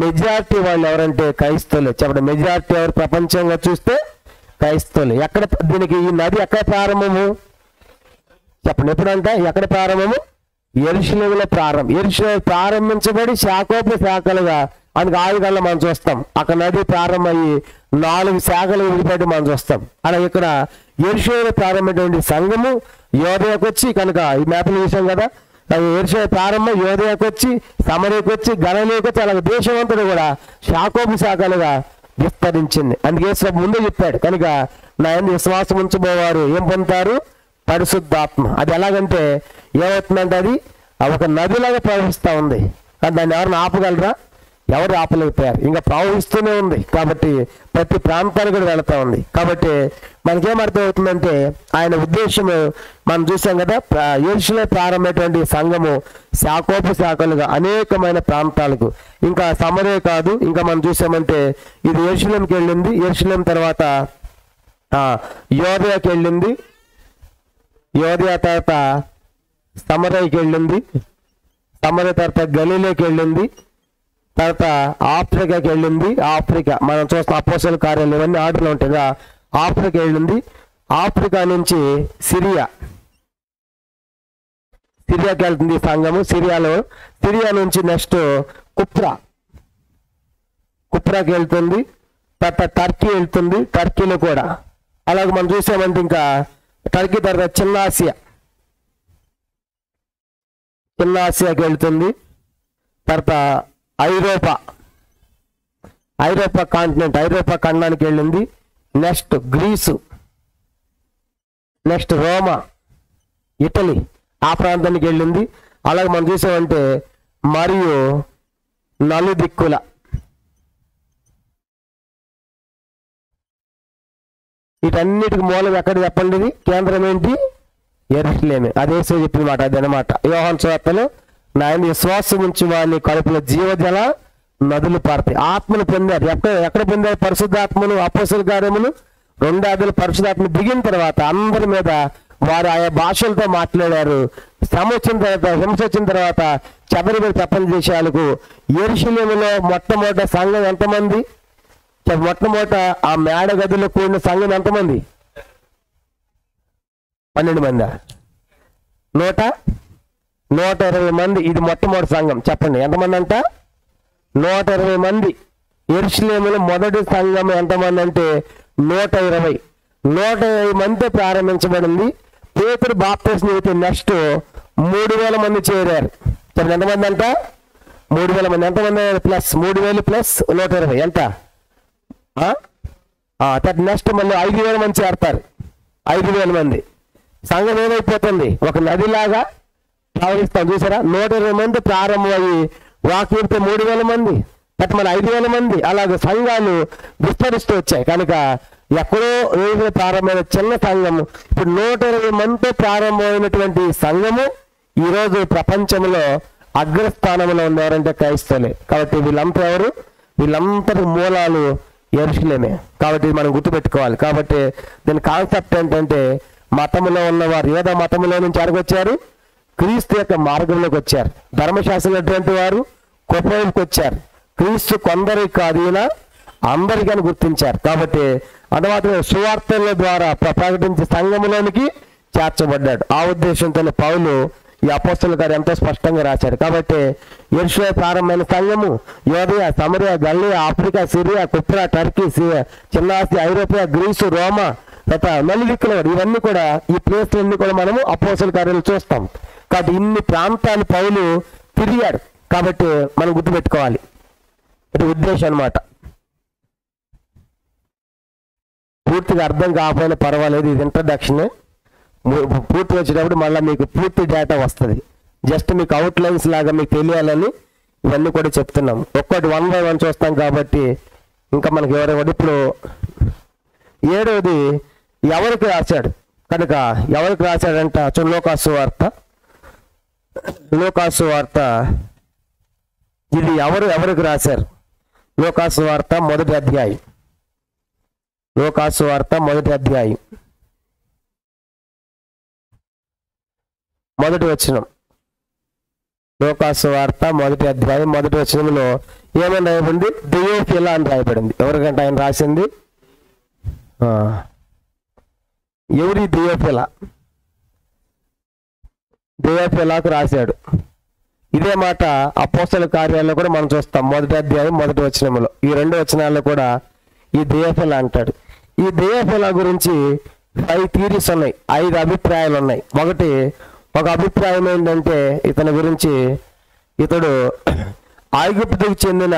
మెజారిటీ వాళ్ళు ఎవరంటే క్రైస్తవులు. చెప్పండి, మెజారిటీ ఎవరు ప్రపంచంగా చూస్తే క్రైస్తవులు. ఎక్కడ దీనికి ఈ నది ఎక్కడ ప్రారంభము? చెప్పండి, ఎప్పుడంటే ఎక్కడ ప్రారంభము? యెరూషలేములో ప్రారంభం. యెరూషలేము ప్రారంభించబడి శాఖలుగా అందుకు ఆదికాండంలో మనం చూస్తాం. అక్కడ నది ప్రారంభమయ్యి 4 శాఖలు విడిపెట్టి మనం చూస్తాం. అలా ఇక్కడ యెరూషలేములో ప్రారంభమైనటువంటి సంఘము యోదయకు వచ్చి, కనుక ఈ మ్యాప్లు చూసాం కదా, యెరూషలేము ప్రారంభం యోదయకు వచ్చి సమరయకు వచ్చి గలిలయకు వచ్చి అలాగే దేశం అంతా కూడా శాఖలుగా విస్తరించింది. అందుకే యేసు ముందే చెప్పాడు, కనుక నా యందు విశ్వాసం ఉంచబోవారు ఏం పొందుతారు? పరిశుద్ధాత్మ. అది ఎలాగంటే ఏమవుతుందంటే అది ఒక నదిలాగా ప్రవహిస్తూ ఉంది. కానీ దాన్ని ఎవరిని ఆపగలరా? ఎవరు ఆపలేకపోయారు. ఇంకా ప్రవహిస్తూనే ఉంది. కాబట్టి ప్రతి ప్రాంతానికి కూడా వెళుతూ ఉంది. కాబట్టి మనకేమర్థం అవుతుందంటే ఆయన ఉద్దేశము మనం చూసాం కదా, యెరూషలేము ప్రారంభమైనటువంటి సంఘము శాఖలుగా అనేకమైన ప్రాంతాలకు, ఇంకా సమరయ కాదు, ఇంకా మనం చూసామంటే ఇది యెరూషలేముకి వెళ్ళింది. యెరూషలేము తర్వాత యోదయకి వెళ్ళింది. యోదయ తర్వాత సమరయకి వెళ్ళింది. సమరయ తర్వాత గలిలయకి వెళ్ళింది. తర్వాత ఆఫ్రికాకి వెళ్ళింది. ఆఫ్రికా మనం చూస్తాం అపోస్తలుల కార్యాలు ఇవన్నీ ఆర్డర్లో ఉంటాయి. ఆఫ్రికా వెళ్ళింది. ఆఫ్రికా నుంచి సిరియాకి వెళ్తుంది సంఘము. సిరియా నుంచి నెక్స్ట్ కుప్రాకి వెళ్తుంది. తర్వాత టర్కీ వెళ్తుంది. టర్కీలో కూడా అలాగే మనం చూసామంటే ఇంకా టర్కీ తర్వాత చిన్న ఆసియాకి వెళ్తుంది. తర్వాత ఐరోపా కాంటినెంట్, ఐరోపా ఖండానికి వెళ్ళింది. నెక్స్ట్ గ్రీసు, నెక్స్ట్ రోమా, ఇటలీ ఆ ప్రాంతానికి వెళ్ళింది. అలాగే మనం చూసామంటే మరియు నలుదిక్కుల వీటన్నిటికి మూలం ఎక్కడ చెప్పండి? ఇది కేంద్రం ఏంటి? యెరూషలేమే. అదే చెప్పిన మాట అదనమాట. యోహాను సువార్తలో నా యందు విశ్వాసం ఉంచి వాని కడుపులో జీవజల నదులు పారుతాయి. ఆత్మను పొందారు. ఎక్కడ పొందారు పరిశుద్ధాత్మను? అపోస్తలుల కార్యములు 2 పరిశుద్ధాత్మ దిగిన తర్వాత అందరి మీద వారు ఆయా భాషలతో మాట్లాడారు. శ్రమ వచ్చిన తర్వాత, హింస వచ్చిన తర్వాత చెదరిపోయి ప్రపంచ దేశాలకు. యెరూషలేములో మొట్టమొదటి సంఘం ఎంతమంది? మొట్టమొదట ఆ మేడ గదిలో కూడిన సంఘం ఎంతమంది? 12 మంది. 120 మంది. ఇది మొట్టమొదటి సంఘం. చెప్పండి ఎంతమంది అంట? 120 మంది. యెరూషలేములో మొదటి సంఘం ఎంతమంది అంటే 120 మందితో ప్రారంభించబడింది. పేతురు బాప్తిస్మం అయితే నెక్స్ట్ 3000 మంది చేరారు. చెప్పండి ఎంతమంది అంట? 3000 మంది. ఎంతమంది ప్లస్ 3000 ప్లస్ 120 ఎంత? నెక్స్ట్ మళ్ళీ 5000 మంది చేరతారు. 5000 మంది. సంఘం ఏమైపోతుంది? ఒక నదిలాగా ప్రవహిస్తాం. చూసారా? 120 మంది ప్రారంభమయ్యి వాక్యంతో 3000 మంది, మళ్ళీ 5000 మంది. అలాగే సంఘాలు విస్తరిస్తూ వచ్చాయి. కనుక ఎక్కడో రోజులు ప్రారంభమైన చిన్న సంఘము ఇప్పుడు 120 మందితో ప్రారంభమైనటువంటి సంఘము ఈరోజు ప్రపంచంలో అగ్రస్థానంలో ఉంది. ఎవరంటే క్రైస్తవులే. కాబట్టి వీళ్ళంతా ఎవరు? వీళ్ళంతటి మూలాలు యెరూషలేమే. కాబట్టి మనం గుర్తుపెట్టుకోవాలి. కాబట్టి దీని కాన్సెప్ట్ ఏంటంటే మతంలో ఉన్నవారు ఏదో మతంలో నుంచి ఎరగొచ్చారు, క్రీస్తు యొక్క మార్గంలోకి వచ్చారు. ధర్మశాస్త్రం అటువంటి వారు గొప్ప వైపుకి వచ్చారు. క్రీస్తు కొందరికి కాదు, ఈయన అందరికీ అని గుర్తించారు. కాబట్టి అందువల్ల సువార్తల ద్వారా ప్రకటించే సంఘములోనికి చేర్చబడ్డాడు. ఆ ఉద్దేశంతో పౌలు ఈ అపోస్తలుల గారు ఎంతో స్పష్టంగా రాశారు. కాబట్టి యెరూషలేము ప్రారంభమైన సంఘము యోదయ, సమరయ, గలిలయ, ఆఫ్రికా, సిరియా, కుప్రా, టర్కీ, చిన్న ఆసియా, ఐరోపా, గ్రీసు, రోమా, నలుదిక్కుల ఇవన్నీ కూడా ఈ ప్లేస్లన్నీ కూడా మనము అపోస్తల కార్యాలు చూస్తాం. కాబట్టి ఇన్ని ప్రాంతాలు పౌలు తిరిగాడు. కాబట్టి మనం గుర్తుపెట్టుకోవాలి. ఇది ఉద్దేశం అన్నమాట. పూర్తిగా అర్థం కాకపోయినా పర్వాలేదు, ఇది ఇంట్రడక్షన్. పూర్తి వచ్చేటప్పుడు మళ్ళీ మీకు పూర్తి డేటా వస్తుంది. జస్ట్ మీకు అవుట్లైన్స్ లాగా మీకు తెలియాలని ఇవన్నీ కూడా చెప్తున్నాం. ఒక్కటి 1 by 1 చూస్తాం. కాబట్టి ఇంకా మనకి ఎవరెవరు ఇప్పుడు 7వది ఎవరికి రాశాడు కనుక ఎవరికి రాశాడంట లూకాసు వార్త ఇది ఎవరికి రాశారు? లూకాసు వార్త మొదటి అధ్యాయం. మొదటి వచనం. లూకాసు వార్త మొదటి అధ్యాయం మొదటి వచనంలో ఏమని రాయబడింది? థియోఫిలా అని రాయబడింది. ఎవరికంటే ఆయన రాసింది ఎవరి? థియోఫిలాకు రాశాడు. ఇదే మాట అపోస్తల కార్యాల్లో కూడా మనం చూస్తాం. మొదటి అధ్యాయం మొదటి వచనంలో ఈ 2 వచనాల్లో కూడా ఈ థియోఫిలా అంటాడు. ఈ థియోఫిలా గురించి 5 థియరీస్ ఉన్నాయి, 5 అభిప్రాయాలు ఉన్నాయి. ఒక అభిప్రాయం ఏంటంటే ఇతని గురించి ఇతడు ఐగుప్తుకు చెందిన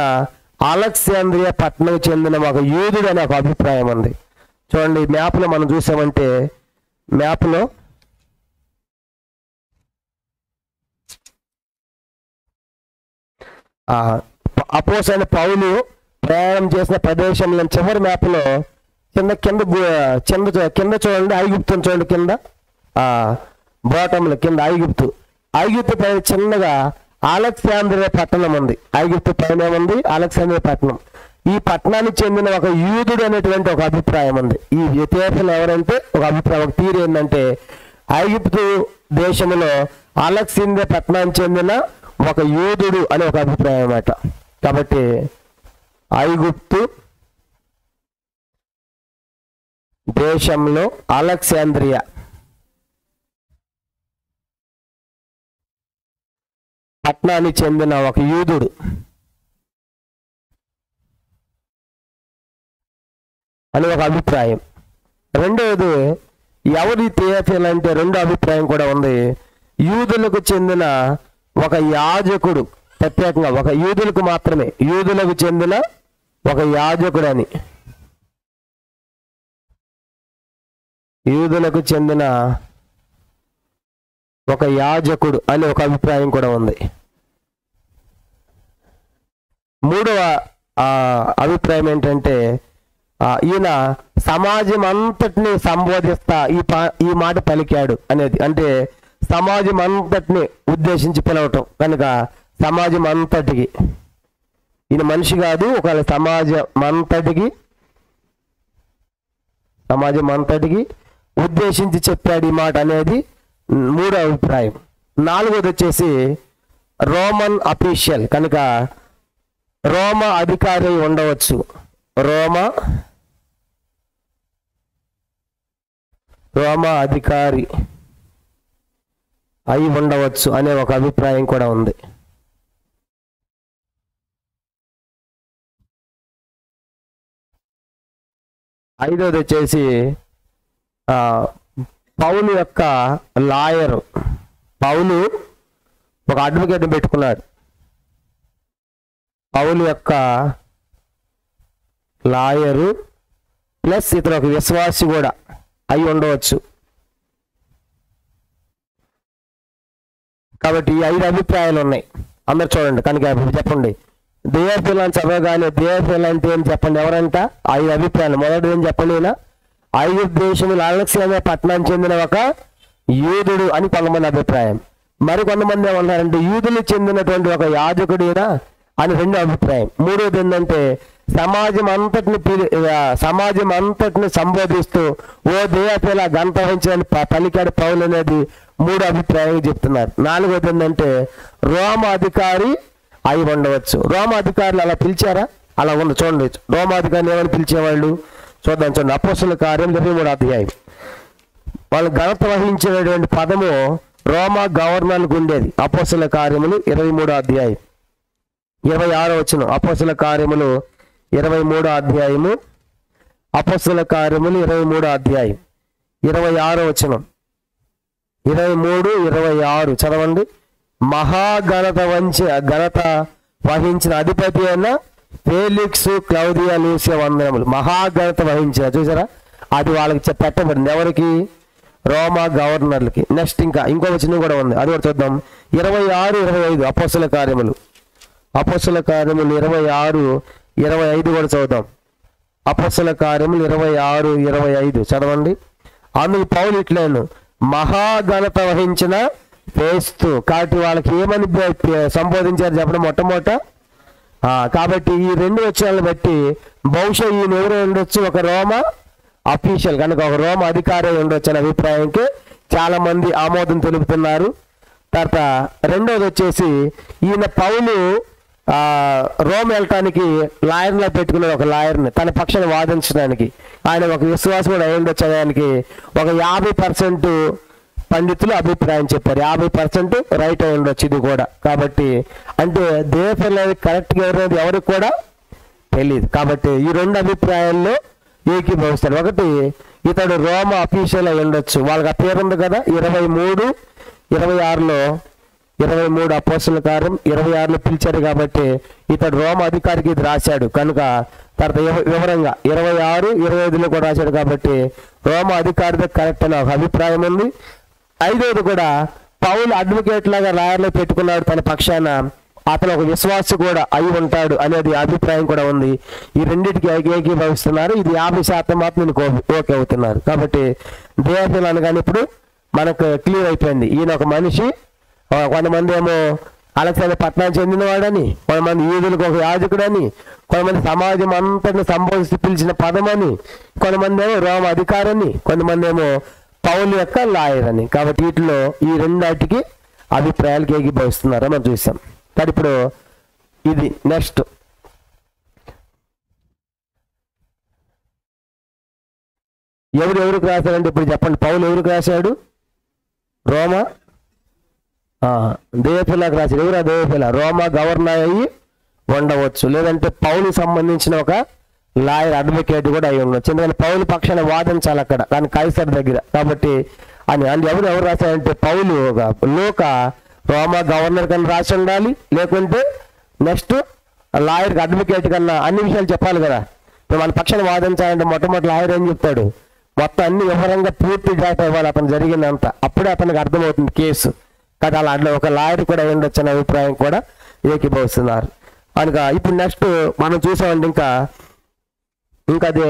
అలెగ్జాంద్రియా పట్టణంకు చెందిన ఒక యూదుడు అనే ఒక అభిప్రాయం ఉంది. చూడండి మ్యాప్లో మనం చూసామంటే మ్యాప్లో అపోస్తలుడైన పౌలు ప్రయాణం చేసిన ప్రదేశంలో చివరి మ్యాప్లో కింద చూడండి ఐగుప్తుని చూడండి. కింద బాటంలో కింద ఐగుప్తు పైన చిన్నగా అలెగ్జాంద్రియా పట్టణం ఉంది. ఐగుప్తు పైన ఏముంది? అలెగ్జాంద్రియా పట్టణం. ఈ పట్టణానికి చెందిన ఒక యూదుడు అనేటువంటి ఒక అభిప్రాయం ఉంది. ఈ థియోఫిలా ఎవరంటే ఒక అభిప్రాయం, ఒక థియరీ ఏంటంటే ఐగుప్తు దేశంలో అలెగ్జాంద్రియా పట్టణానికి చెందిన ఒక యూదుడు అనే ఒక అభిప్రాయం అన్నమాట. కాబట్టి ఐగుప్తు దేశంలో అలెగ్జాంద్రియా పట్టణానికి చెందిన ఒక యూదుడు అని ఒక అభిప్రాయం. రెండవది ఎవరి థియోఫిలా అంటే రెండో అభిప్రాయం కూడా ఉంది. యూదులకు చెందిన ఒక యాజకుడు, ప్రత్యేకంగా ఒక యూదులకు మాత్రమే, యూదులకు చెందిన ఒక యాజకుడు అని, యూదులకు చెందిన ఒక యాజకుడు అని ఒక అభిప్రాయం కూడా ఉంది. మూడవ అభిప్రాయం ఏంటంటే ఈయన సమాజం అంతటిని సంబోధిస్తా ఈ మాట పలికాడు అనేది. అంటే సమాజం అంతటిని ఉద్దేశించి పిలవటం కనుక సమాజం అంతటికి, ఈయన మనిషి కాదు, ఒకవేళ సమాజం అంతటికి ఉద్దేశించి చెప్పాడు ఈ మాట అనేది మూడో అభిప్రాయం. నాలుగోది వచ్చేసి రోమన్ అఫీషియల్ కనుక రోమా అధికారి ఉండవచ్చు, రోమా అధికారి అయి ఉండవచ్చు అనే ఒక అభిప్రాయం కూడా ఉంది. ఐదోది వచ్చేసి పౌలు యొక్క లాయరు, పౌలు ఒక అడ్వకేట్ని పెట్టుకున్నాడు. పౌలు యొక్క లాయరు ప్లస్ ఇతను ఒక విశ్వాసి కూడా అయి ఉండవచ్చు. కాబట్టి ఈ 5 అభిప్రాయాలు ఉన్నాయి. అందరు చూడండి కనుక చెప్పండి. దేవపిల్లని చదవగానే దేవపిల్ల అంటే ఏం చెప్పండి, ఎవరంట? 5 అభిప్రాయాలు. మొదటి ఏం చెప్పండి, ఈయన ఐగుప్తు దేశంలో అలెగ్జాండ్రియా పట్టణానికి చెందిన ఒక యూదుడు అని కొంతమంది అభిప్రాయం. మరి కొంతమంది ఏమన్నారంటే యూదులు చెందినటువంటి ఒక యాజకుడినా అని రెండో అభిప్రాయం. మూడోది ఏంటంటే సమాజం అంతటిని సంబోధిస్తూ ఓ దేవపిల్ల గంట వహించని పలికాడు పౌలు అనేది మూడో అభిప్రాయం చెప్తున్నారు. నాలుగోది ఏంటంటే రోమ అధికారి అయి ఉండవచ్చు. రోమ అధికారులు అలా పిలిచారా? అలా ఉంది, చూడండి. రోమ అధికారులు ఏమని పిలిచేవాళ్ళు చూద్దాం. చూడండి, అపోస్తలుల కార్యం 23వ అధ్యాయం. వాళ్ళు ఘనత వహించినటువంటి పదము రోమా గవర్నర్లకు ఉండేది. అపోస్తలుల కార్యములు 23వ అధ్యాయం 26వ వచనం. అపోస్తలుల కార్యములు 23వ అధ్యాయము. అపోస్తలుల కార్యములు 23వ అధ్యాయం 26వ వచనం. 23, 26 చదవండి. ఘనత వహించిన అధిపతి అయిన ఫేలిక్స్ క్లౌదియా లూసియా వందనములు. మహాఘనత వహించిన, చూసారా? అది వాళ్ళకి పెట్టబడింది. ఎవరికి? రోమా గవర్నర్లకి. నెక్స్ట్ ఇంకో వచనం కూడా ఉంది, అది కూడా చూద్దాం. 26, 25 అపోస్తలుల కార్యములు. అపోస్తలుల కార్యములు 26, 25 కూడా చదువుదాం. అపోస్తలుల కార్యములు 26, 25 చదవండి. అందుకు పౌలు ఇట్లేను మహాఘనత వహించిన ఫేస్తు. కాబట్టి వాళ్ళకి ఏమని సంబోధించారు చెప్పడం మొట్టమొదట. కాబట్టి ఈ రెండు వచనాలను బట్టి బహుశా ఈయన ఎవరు ఉండొచ్చు? ఒక రోమా అఫీషియల్, కనుక ఒక రోమ అధికారి ఉండొచ్చు అనే అభిప్రాయానికి చాలా మంది ఆమోదం తెలుపుతున్నారు. తర్వాత రెండోది వచ్చేసి ఈయన పౌలు రోమ్ వెళ్ళటానికి లాయర్లో పెట్టుకున్న ఒక లాయర్ని తన పక్షాన్ని వాదించడానికి. ఆయన ఒక విశ్వాసం కూడా అయి ఉండొచ్చు అనడానికి ఒక 50% పండితులు అభిప్రాయం చెప్పారు. 50% రైట్ అయి ఉండొచ్చు ఇది కూడా. కాబట్టి అంటే దేవపిల్ల కరెక్ట్గా ఎవరైనా ఎవరికి కూడా తెలియదు. కాబట్టి ఈ రెండు అభిప్రాయాల్లో ఏకీభవిస్తాడు. ఒకటి, ఇతడు రోమ అఫీషియల్ అయి ఉండొచ్చు, వాళ్ళకి ఆ పేరు ఉంది కదా. 23, 26లో 23 అపోస్తలుల కార్యం 26లో పిలిచారు కాబట్టి ఇతడు రోమ అధికారికి ఇది రాశాడు కనుక. తర్వాత వివరంగా 26, 25లో కూడా రాశాడు కాబట్టి రోమ అధికారితో కరెక్ట్ అనే ఒక అభిప్రాయం ఉంది. ఐదోది కూడా పౌలు అడ్వకేట్ లాగా లాయర్లో పెట్టుకున్నాడు తన పక్షాన, అతను ఒక విశ్వాస కూడా అయి ఉంటాడు అనేది అభిప్రాయం కూడా ఉంది. ఈ రెండింటికి ఏకీభవిస్తున్నారు. ఇది 50% మాత్రం ఓకే అవుతున్నారు. కాబట్టి దేవపిల్ల అనగానే ఇప్పుడు మనకు క్లియర్ అయిపోయింది. ఈయన ఒక మనిషి. కొంతమంది ఏమో అలెగ్జాండ్రియా పట్టణానికి చెందినవాడని, కొంతమంది యూదులకు ఒక యాజకుడని, కొంతమంది సమాజం అంతటిని సంబోధిస్తూ పిలిచిన పదమని, కొంతమంది ఏమో రోమ అధికారని, కొంతమంది ఏమో పౌలు యొక్క లాయర్ అని. కాబట్టి వీటిలో ఈ రెండాటికి అభిప్రాయాలకు ఏకీభవిస్తున్నారో మనం చూసాం. కానీ ఇప్పుడు ఇది నెక్స్ట్ ఎవరికి రాశాడంటే ఇప్పుడు చెప్పండి. పౌలు ఎవరికి రాశాడు? రోమా దేవపిల్లకి రాశాడు. ఎవరు ఆ దేవపిల్ల? రోమా గవర్నర్ అయ్యి ఉండవచ్చు, లేదంటే పౌలు సంబంధించిన ఒక లాయర్ అడ్వకేట్ కూడా అయి ఉండొచ్చు. ఎందుకంటే పౌలు పక్షాన్ని వాదించాలి అక్కడ, కానీ కైసర్ దగ్గర. కాబట్టి అని ఎవరు రాశాడంటే పౌలు లోక రోమా గవర్నర్ కన్నా రాసి ఉండాలి, లేకుంటే నెక్స్ట్ లాయర్కి అడ్వకేట్ కన్నా అన్ని విషయాలు చెప్పాలి కదా. ఇప్పుడు మన పక్షాన్ని వాదించాలంటే మొట్టమొదటి లాయర్ ఏం చెప్తాడు? మొత్తం అన్ని వివరంగా పూర్తి డేటా ఇవ్వాలి అతను జరిగిందంతా, అప్పుడే అతనికి అర్థమవుతుంది కేసు. కదా అలా అట్లా ఒక లాయర్ కూడా ఉండొచ్చు అనే అభిప్రాయం కూడా ఏకీభవిస్తున్నారు కనుక. ఇప్పుడు నెక్స్ట్ మనం చూసామండి, ఇంకా అది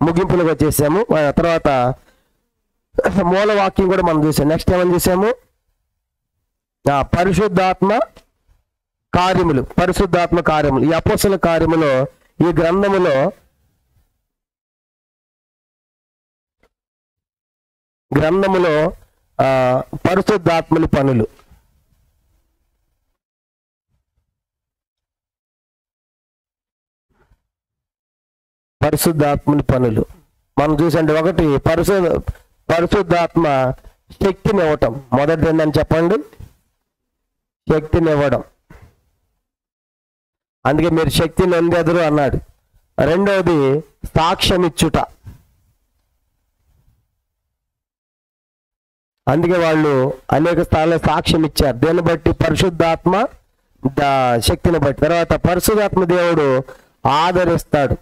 ముగింపులకు వచ్చేసాము. తర్వాత మూలవాక్యం కూడా మనం చూసాం. నెక్స్ట్ ఏమని చూసాము? పరిశుద్ధాత్మ కార్యములు. ఈ అపోస్తల కార్యములో ఈ గ్రంథములో పరిశుద్ధాత్మని పనులు. మనం చూసండి. ఒకటి, పరిశుద్ధాత్మ శక్తిని ఇవ్వటం. మొదటి ఏంటని చెప్పండి? శక్తిని ఇవ్వడం. అందుకే మీరు శక్తిని పొందెదరు అన్నాడు. రెండవది సాక్ష్యం ఇచ్చుట. అందుకే వాళ్ళు అనేక స్థానాల్లో సాక్ష్యం ఇచ్చారు. దేన్ని బట్టి? పరిశుద్ధాత్మ శక్తిని బట్టి. తర్వాత పరిశుద్ధాత్మ దేవుడు ఆదరిస్తాడు.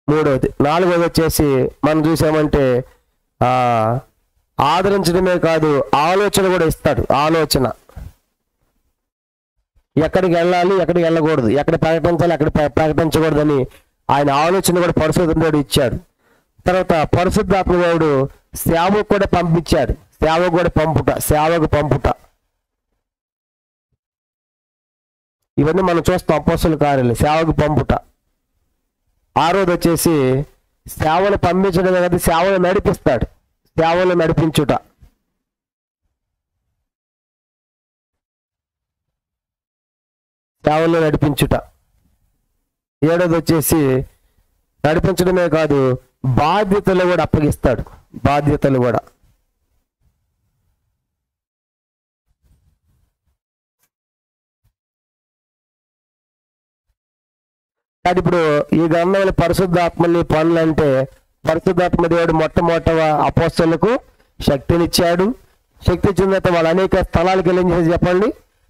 మూడవది. నాలుగవది వచ్చేసి మనం చూసామంటే ఆదరించడమే కాదు, ఆలోచన కూడా ఇస్తాడు. ఆలోచన ఎక్కడికి వెళ్ళాలి, ఎక్కడికి వెళ్ళకూడదు, ఎక్కడ ప్రకటించాలి, ఎక్కడ ప్రకటించకూడదని ఆయన ఆలోచన కూడా పరిశుద్ధ దేవుడు ఇచ్చాడు. తర్వాత పరిశుద్ధాత్మ దేవుడు సేవకు కూడా పంపించాడు. సేవకు కూడా సేవకు పంపుట, ఇవన్నీ మనం చూస్తాం. అపోస్తలుల కార్యాలు, సేవకు పంపుట. ఆరోది వచ్చేసి సేవలు పంపించడం కదా, సేవలు నడిపిస్తాడు, సేవలు నడిపించుట. సేవలు నడిపించుట. ఏడోది వచ్చేసి నడిపించడమే కాదు, బాధ్యతలు కూడా అప్పగిస్తాడు. బాధ్యతలు కూడా. అది ఇప్పుడు ఈ గ్రంథంలో పరిశుద్ధాత్మని పనులు అంటే, పరిశుద్ధాత్మ దేవుడు మొట్టమొదట అపోస్తలులకు శక్తినిచ్చాడు. శక్తి ఇచ్చిన తర్వాత వాళ్ళు అనేక స్థలాలకు వెళ్ళి చేసి చెప్పండి,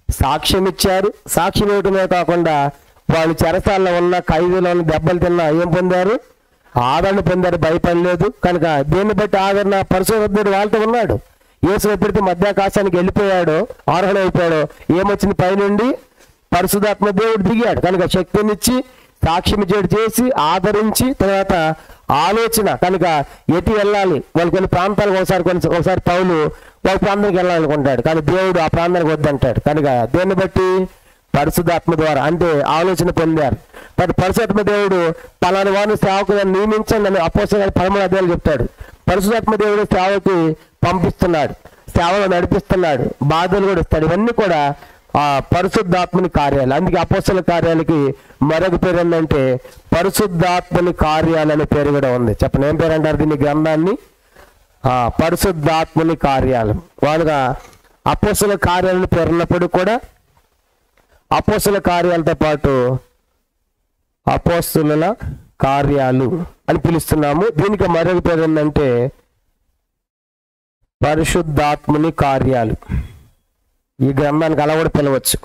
సాక్ష్యం ఇచ్చారు. సాక్ష్యం ఇవ్వటమే కాకుండా వాళ్ళు చెరసాల్లో ఉన్న, ఖైదీలో ఉన్న, దెబ్బలు తిన్నా ఏం పొందారు? ఆదరణ పొందారు, భయపడలేదు. కనుక దీన్ని బట్టి ఆదరణ పరిశుద్ధాత్ముడు వాళ్ళతో ఉన్నాడు. యేసు ఎప్పుడైతే మధ్యాకాశానికి వెళ్ళిపోయాడో, ఆరోహణ అయిపోయాడో, ఏమొచ్చింది? పైనుండి పరిశుద్ధాత్మ దేవుడు దిగాడు. కనుక శక్తినిచ్చి, సాక్ష్యం చేసి, ఆదరించి, తర్వాత ఆలోచన. కనుక ఎటు వెళ్ళాలి, వాళ్ళు కొన్ని ప్రాంతాలకు ఒకసారి పౌలు ఒక ప్రాంతానికి వెళ్ళాలనుకుంటాడు, కానీ దేవుడు ఆ ప్రాంతానికి వద్దంటాడు. కనుక దేన్ని బట్టి? పరిశుద్ధాత్మ ద్వారా, అంటే ఆలోచన పొందారు. పరిశుద్ధాత్మ దేవుడు పలాని వారిని సేవకు నియమించండి అని అపోస్తలుల 13వ అధ్యాయంలో చెప్తాడు. పరిశుద్ధాత్మ దేవుడు సేవకి పంపిస్తున్నాడు, సేవలో నడిపిస్తున్నాడు, బాధలు కూడా ఇస్తాడు. ఇవన్నీ కూడా ఆ పరిశుద్ధాత్మని కార్యాలు. అందుకే అపోస్తలుల కార్యాలకి మరొక పేరు ఏంటంటే పరిశుద్ధాత్మని కార్యాలు అనే పేరు కూడా ఉంది. చెప్పండి, ఏం పేరు అంటారు దీన్ని? గ్రంథాన్ని పరిశుద్ధాత్మని కార్యాలు. వాళ్ళుగా అపోస్తలుల కార్యాలను పేరున్నప్పుడు కూడా అపోస్తలుల కార్యాలతో పాటు అపోస్తలుల కార్యాలు అని పిలుస్తున్నాము. దీనికి మరొక పేరు ఏంటంటే పరిశుద్ధాత్మని కార్యాలు. ఈ గ్రంథానికి అలా కూడా పిలవచ్చు.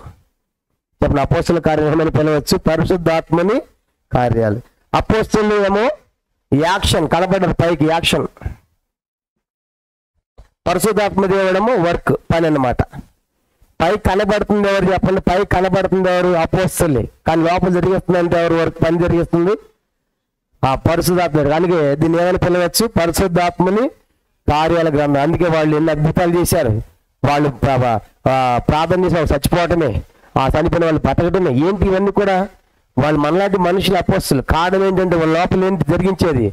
చెప్పండి, అపోస్తలుల కార్యాలని పిలవచ్చు, పరిశుద్ధాత్మని కార్యాలు. అపోస్తలులు ఏమో యాక్షన్, కనబడ్డారు పైకి, యాక్షన్. పరిశుద్ధాత్మ దేవుడేమో వర్క్, పని అన్నమాట. పై కనబడుతుంది ఎవరు? చెప్పండి, పై కనబడుతుంది ఎవరు? అపోస్తలులే. కానీ లోపల జరిగిస్తుందంటే ఎవరు వర్క్, పని జరిగిస్తుంది? ఆ పరిశుద్ధాత్మ. అందుకే దీన్ని ఏమైనా పిలవచ్చు? పరిశుద్ధాత్మని కార్యాల గ్రంథం. అందుకే వాళ్ళు ఎన్ని అద్భుతాలు చేశారు. వాళ్ళు ప్రార్థన చేసి చచ్చిపోవటమే, ఆ చనిపోయిన వాళ్ళు బతకటమే. ఏంటి ఇవన్నీ కూడా? వాళ్ళు మనలాంటి మనుషులు, అపోస్తలులు. కారణం ఏంటంటే వాళ్ళ లోపల ఏంటి జరిగించేది?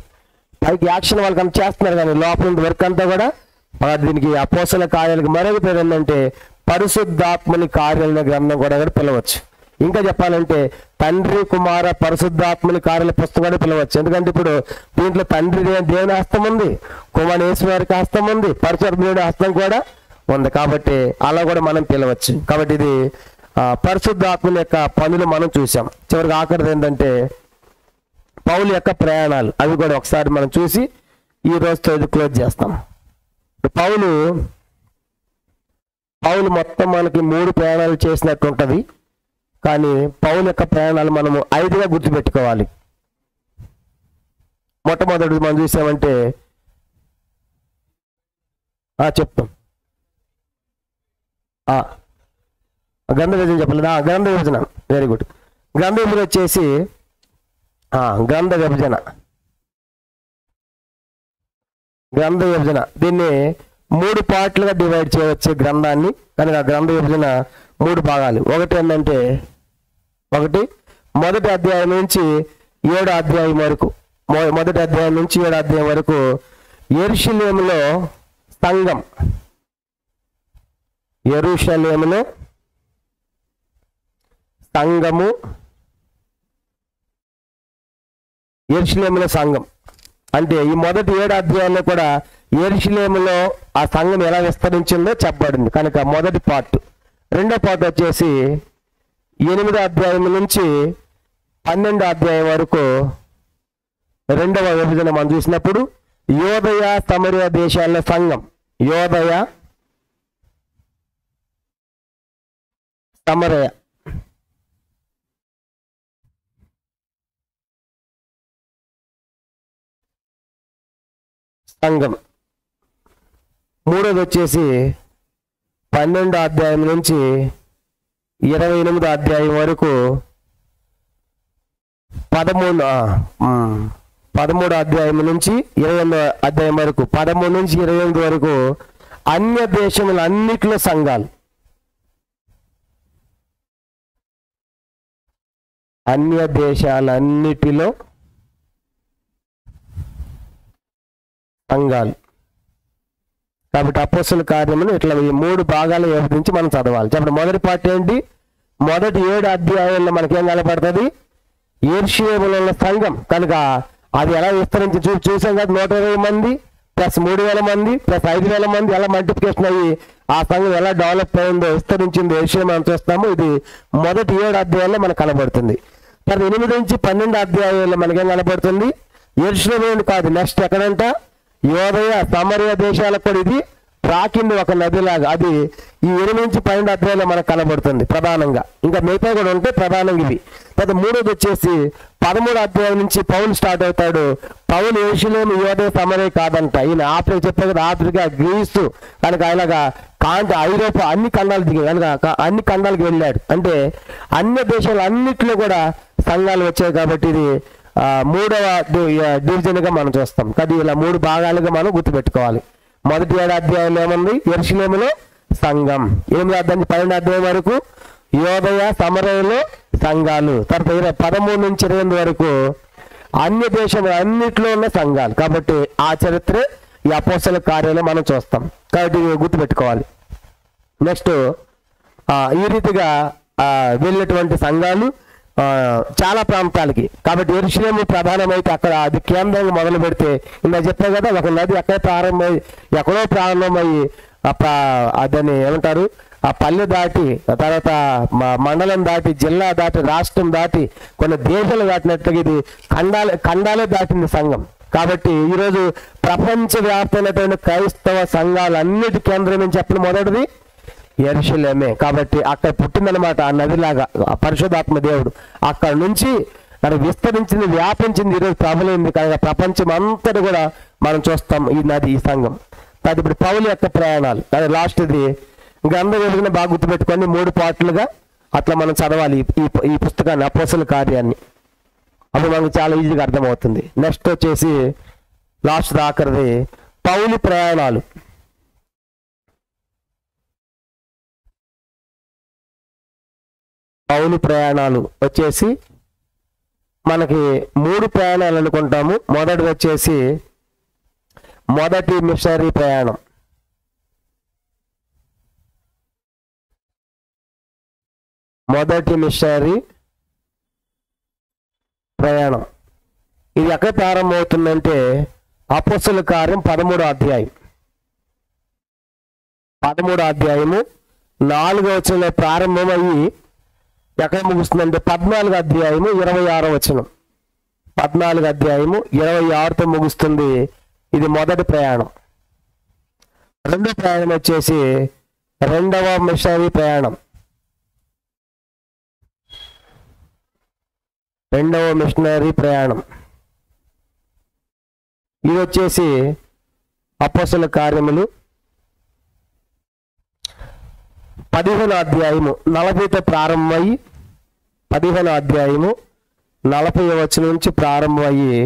పైకి యాక్షన్ వాళ్ళకి అంత చేస్తున్నారు, కానీ లోపల వర్క్ అంతా కూడా. దీనికి అపోస్తలుల కార్యాలకు మరొక పేరు ఏంటంటే పరిశుద్ధాత్మని కార్యాలనే గ్రంథం కూడా పిలవచ్చు. ఇంకా చెప్పాలంటే తండ్రి కుమార పరిశుద్ధాత్మని కార్యాల పుస్తకం కూడా పిలవచ్చు. ఎందుకంటే ఇప్పుడు దీంట్లో తండ్రి దేవుని హస్తం ఉంది, కుమార యేసువారికి హస్తం ఉంది, పరిశుద్ధాత్ముడి హస్తం కూడా ఉంది. కాబట్టి అలా కూడా మనం పిలవచ్చు. కాబట్టి ఇది పరిశుద్ధాత్మని యొక్క పనులు మనం చూసాం. చివరికి ఆఖరిది ఏంటంటే పౌలు యొక్క ప్రయాణాలు. అవి కూడా ఒకసారి మనం చూసి ఈ రోజుతో ఇది క్లోజ్ చేస్తాం. పౌలు మొత్తం మనకి 3 ప్రయాణాలు చేసినట్టు ఉంటుంది. కానీ పౌలు యొక్క ప్రయాణాలు మనము 5గా గుర్తుపెట్టుకోవాలి. మొట్టమొదటి మనం చూసామంటే చెప్తాం, గ్రంథ విభజన చెప్పలేదు. గ్రంథ విభజన, వెరీ గుడ్. గ్రంథ విభజన వచ్చేసి గ్రంథ విభజన దీన్ని 3 పార్ట్లుగా డివైడ్ చేయవచ్చు గ్రంథాన్ని. కనుక గ్రంథ విభజన 3 భాగాలు. ఒకటి ఏంటంటే మొదటి అధ్యాయం నుంచి 7వ అధ్యాయం వరకు, మొదటి అధ్యాయం నుంచి 7వ అధ్యాయం వరకు యెరూషలేములో సంఘం, యెరూషలేములో సంఘము, యెరూషలేములో సంఘం అంటే ఈ మొదటి 7 అధ్యాయాల్లో కూడా యెరూషలేములో ఆ సంఘం ఎలా విస్తరించిందో చెప్పబడింది. కనుక మొదటి పార్ట్. రెండో పార్ట్ వచ్చేసి 8వ అధ్యాయం నుంచి 12వ అధ్యాయం వరకు రెండవ విభజన మనం చూసినప్పుడు యోదయ సమరయ దేశాల సంఘం, యోదయ సమరయ సంఘం. మూడోది వచ్చేసి 12వ అధ్యాయం నుంచి 28వ అధ్యాయం వరకు 13వ అధ్యాయం నుంచి 28వ అధ్యాయం వరకు 13 నుంచి 28 వరకు అన్య దేశములన్నిటిలో సంఘాలు, అన్య దేశాలన్నిటిలో సంఘాలు. కాబట్టి అపోస్తల కార్యములు ఇట్లా ఈ 3 భాగాలు విభజించి మనం చదవాలి. చెప్పండి, మొదటి పార్ట్ ఏంటి? మొదటి 7 అధ్యాయాల్లో మనకేం కనపడుతుంది? యెరూషలేములో ఉన్న సంఘం. కనుక అది ఎలా విస్తరించి చూసాం కదా, 120 మంది ప్లస్ 3000 మంది ప్లస్ 5000 మంది ఎలా మల్టిప్లికేషన్ అయ్యి ఆ సంఘం ఎలా డెవలప్ అయిందో విస్తరించిందో యెరూషలేము మనం చూస్తాము. ఇది మొదటి 7 అధ్యాయాల్లో మనకు కనబడుతుంది. తర్వాత 8 నుంచి 12 అధ్యాయాల్లో మనకేం కనబడుతుంది? యెరూషలేము కాదు, నెక్స్ట్ ఎక్కడంట? యోదయ సమరయ దేశాలకు కూడా ఇది రాకింది ఒక నదిలాగా. అది ఈ 8 నుంచి 12 అధ్యాయంలో మనకు కనబడుతుంది ప్రధానంగా. ఇంకా మిగతా కూడా ఉంటే ప్రధానంగా ఇవి. తర్వాత 3వది వచ్చేసి 13 అధ్యాయం నుంచి పౌలు స్టార్ట్ అవుతాడు. పౌలు యెరూషలేము యోదయ సమరయ కాదంట. ఈయన ఆఫ్రికా చెప్పే కదా, ఆఫ్రికా, గ్రీసు, కనుక ఆయనగా ఐరోపా అన్ని ఖండాలు దిగి కనుక అన్ని ఖండాలకు వెళ్ళాడు. అంటే అన్య దేశాలు అన్నిట్లో కూడా సంఘాలు వచ్చాయి. కాబట్టి ఇది 3వ డివిజన్గా మనం చూస్తాం. కానీ ఇలా 3 భాగాలుగా మనం గుర్తుపెట్టుకోవాలి. మొదటి 7 అధ్యాయంలో ఏముంది? యెరూషలేములో సంఘం. 8వ అధ్యాయం 12 అధ్యాయం వరకు యోదయ సమరయలో సంఘాలు. తర్వాత 13 నుంచి 28 వరకు అన్య దేశంలో అన్నిట్లో ఉన్న సంఘాలు. కాబట్టి ఆ చరిత్ర ఈ అపోస్తల కార్యాలు మనం చూస్తాం. కాబట్టి గుర్తుపెట్టుకోవాలి. నెక్స్ట్ ఈ రీతిగా వెళ్ళేటువంటి సంఘాలు చాలా ప్రాంతాలకి. కాబట్టి యెరూషలేము ప్రధానమైతే అక్కడ అది కేంద్రంగా మొదలు పెడితే ఇలా చెప్పాను కదా, ఒక నది ఎక్కడో ప్రారంభమయ్యి అదని ఏమంటారు, ఆ పల్లె దాటి తర్వాత మండలం దాటి జిల్లా దాటి రాష్ట్రం దాటి కొన్ని దేశాలు దాటినట్లుగా ఇది ఖండాలే దాటింది సంఘం. కాబట్టి ఈరోజు ప్రపంచవ్యాప్తమైనటువంటి క్రైస్తవ సంఘాలన్నిటి కేంద్రం అని చెప్పిన మొదటిది యెరూషలేమే. కాబట్టి అక్కడ పుట్టిందనమాట ఆ నదిలాగా పరిశుద్ధాత్మ దేవుడు. అక్కడ నుంచి అది విస్తరించింది, వ్యాపించింది, ఈరోజు ప్రబలింది. కనుక ప్రపంచం అంతటి కూడా మనం చూస్తాం ఈ నది, ఈ సంఘం. అది ఇప్పుడు పౌలు యొక్క ప్రయాణాలు. అది లాస్ట్ది గ్రంథం ఎదుగున బాగా గుర్తుపెట్టుకొని 3 పార్ట్లుగా అట్లా మనం చదవాలి ఈ పుస్తకాన్ని, అపోస్తల కార్యాన్ని. అప్పుడు మనకు చాలా ఈజీగా అర్థమవుతుంది. నెక్స్ట్ వచ్చేసి లాస్ట్ ఆఖరిది పౌలు ప్రయాణాలు. పౌలు ప్రయాణాలు వచ్చేసి మనకి 3 ప్రయాణాలు అనుకుంటాము. మొదటిది వచ్చేసి మొదటి మిషనరీ ప్రయాణం. మొదటి మిషనరీ ప్రయాణం ఇది ఎక్కడ ప్రారంభమవుతుందంటే అపోస్తల కార్యం 13వ అధ్యాయం. 13వ అధ్యాయము 4వ వచనంలో ప్రారంభమయ్యి ఎక్కడ ముగుస్తుందంటే 14వ అధ్యాయము 26వ వచనం. 14వ అధ్యాయము 26తో ముగుస్తుంది. ఇది మొదటి ప్రయాణం. రెండో ప్రయాణం వచ్చేసి రెండవ మిషనరీ ప్రయాణం. రెండవ మిషనరీ ప్రయాణం ఇది వచ్చేసి అపోస్తల కార్యములు 15వ అధ్యాయము 40తో ప్రారంభమయ్యి 15వ అధ్యాయము 40వ వచనం నుంచి ప్రారంభమయ్యి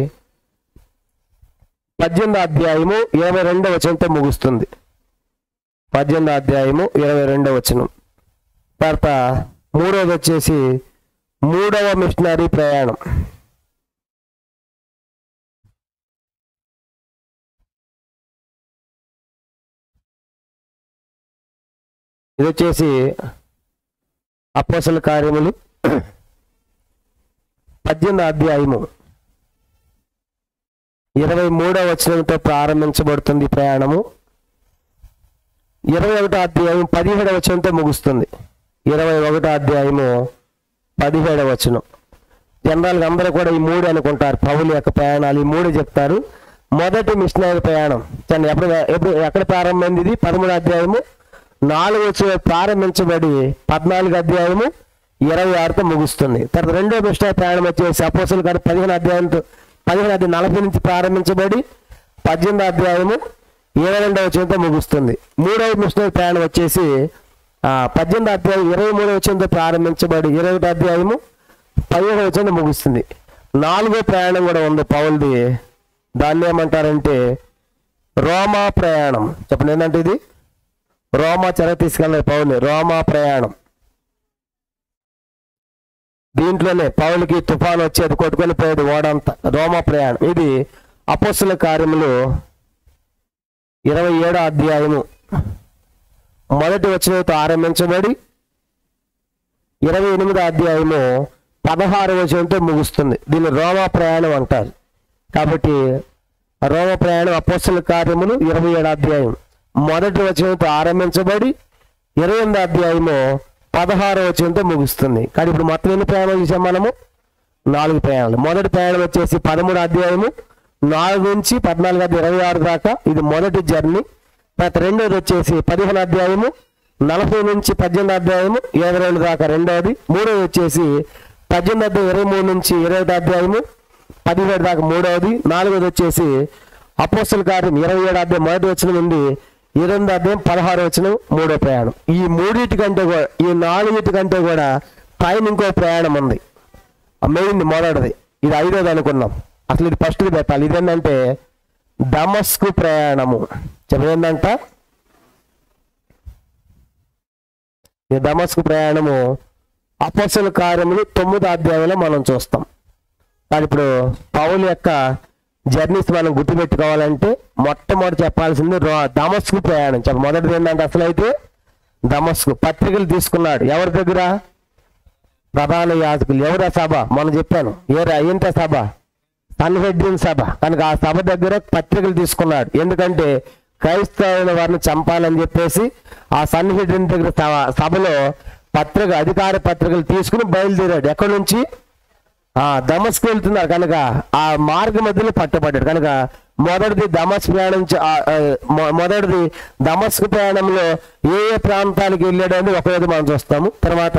18వ అధ్యాయము 22వ వచనంతో ముగుస్తుంది. 18వ అధ్యాయము 22వ వచనం. తర్వాత మూడవది వచ్చేసి మూడవ మిషనరీ ప్రయాణం. ఇది వచ్చేసి అపోస్తల కార్యములు 18వ అధ్యాయము 23వ వచనంతో ప్రారంభించబడుతుంది ప్రయాణము. 21వ అధ్యాయం 17వ వచనంతో ముగుస్తుంది. 21వ అధ్యాయము 17వ వచనం. జనరల్గా అందరూ కూడా ఈ 3 అనుకుంటారు. పౌలు యొక్క ప్రయాణాలు ఈ 3 చెప్తారు. మొదటి మిషనరీ ప్రయాణం ఎక్కడ ప్రారంభమైంది? ఇది 13వ అధ్యాయము 4వ వచనం ప్రారంభించబడి 14వ అధ్యాయము 26తో ముగుస్తుంది. తర్వాత రెండో మిషనరీ ప్రయాణం వచ్చేసి అపోస్తల కార్యం 15వ అధ్యాయంతో 40 నుంచి ప్రారంభించబడి 18వ అధ్యాయము 22వ వచనంతో ముగుస్తుంది. మూడవ మిషనరీ ప్రయాణం వచ్చేసి 18వ అధ్యాయం 23వ వచనంతో ప్రారంభించబడి 21వ అధ్యాయము 17వ వచనంతో ముగుస్తుంది. 4వ ప్రయాణం కూడా ఉంది పౌల్ది. దాన్ని ఏమంటారంటే రోమా ప్రయాణం. చెప్పండి ఏంటంటే ఇది రోమా చెర తీసుకెళ్ళే పౌల్ని రోమా ప్రయాణం. దీంట్లోనే పౌలుకి తుఫాను వచ్చేది, కొట్టుకొని పోయేది ఓడంతా. రోమా ప్రయాణం ఇది అపోస్తుల కార్యములు 27వ అధ్యాయము 1వ వచనంతో ఆరంభించబడి 28వ అధ్యాయము 16వ వచనంతో ముగుస్తుంది. దీన్ని రోమా ప్రయాణం అంటారు. కాబట్టి రోమా ప్రయాణం అపోస్తుల కార్యములు 27వ అధ్యాయం 1వ వచనంతో ఆరంభించబడి 28వ అధ్యాయము 16వ వచనంతో ముగుస్తుంది. కానీ ఇప్పుడు మొత్తం ఎన్ని ప్రయాణాలు చూసాం మనము? 4 ప్రయాణాలు. మొదటి ప్రయాణం వచ్చేసి 13వ అధ్యాయము 4 నుంచి 14 26 దాకా, ఇది మొదటి జర్నీ. తర్వాత రెండోది వచ్చేసి 15వ అధ్యాయము 40 నుంచి 18వ అధ్యాయము 22 దాకా రెండవది. మూడోది వచ్చేసి 18వ అధ్యాయం 23 నుంచి 20వ అధ్యాయము 17 దాకా మూడవది. నాలుగోది వచ్చేసి అపోస్తల కార్యం 27వ అధ్యాయం 1వ వచనం నుండి 28వ అధ్యాయం 16వ వచనం మూడో ప్రయాణం. ఈ మూడింటికంటే కూడా, ఈ 4 కూడా పైన ఇంకో ప్రయాణం ఉంది. మెయిన్ మొదటిది, ఇది 5వది అనుకున్నాం. అసలు ఇది ఫస్ట్ది పెట్టాలి. ఇదేంటంటే దమస్కు ప్రయాణము. చెప్పేందంట ఈ దమస్కు ప్రయాణము అపోస్తల కార్యములు 9వ అధ్యాయంలో మనం చూస్తాం. కానీ ఇప్పుడు పౌలు యొక్క జర్నీస్ మనం గుర్తుపెట్టుకోవాలంటే మొట్టమొదటి చెప్పాల్సింది దమస్కు ప్రయాణం. మొదటిది ఏంటంటే అసలు అయితే దమస్కు పత్రికలు తీసుకున్నాడు. ఎవరి దగ్గర? ప్రధాన యాజకులు. ఎవరా సభ? మనం చెప్పాను. ఏంట సభ? సన్హెడ్రిన్ సభ. కనుక ఆ సభ దగ్గర పత్రికలు తీసుకున్నాడు. ఎందుకంటే క్రైస్తవుల వారిని చంపాలని చెప్పేసి ఆ సన్హెడ్రిన్ దగ్గర సభలో అధికార పత్రికలు తీసుకుని బయలుదేరాడు. ఎక్కడి నుంచి? దమస్కు వెళ్తున్నారు. కనుక ఆ మార్గ మధ్యలో పట్టుబడ్డాడు. కనుక మొదటిది దమస్కు ప్రయాణంలో ఏ ప్రాంతాలకు వెళ్ళాడు అని ఒకరోజు మనం చూస్తాము. తర్వాత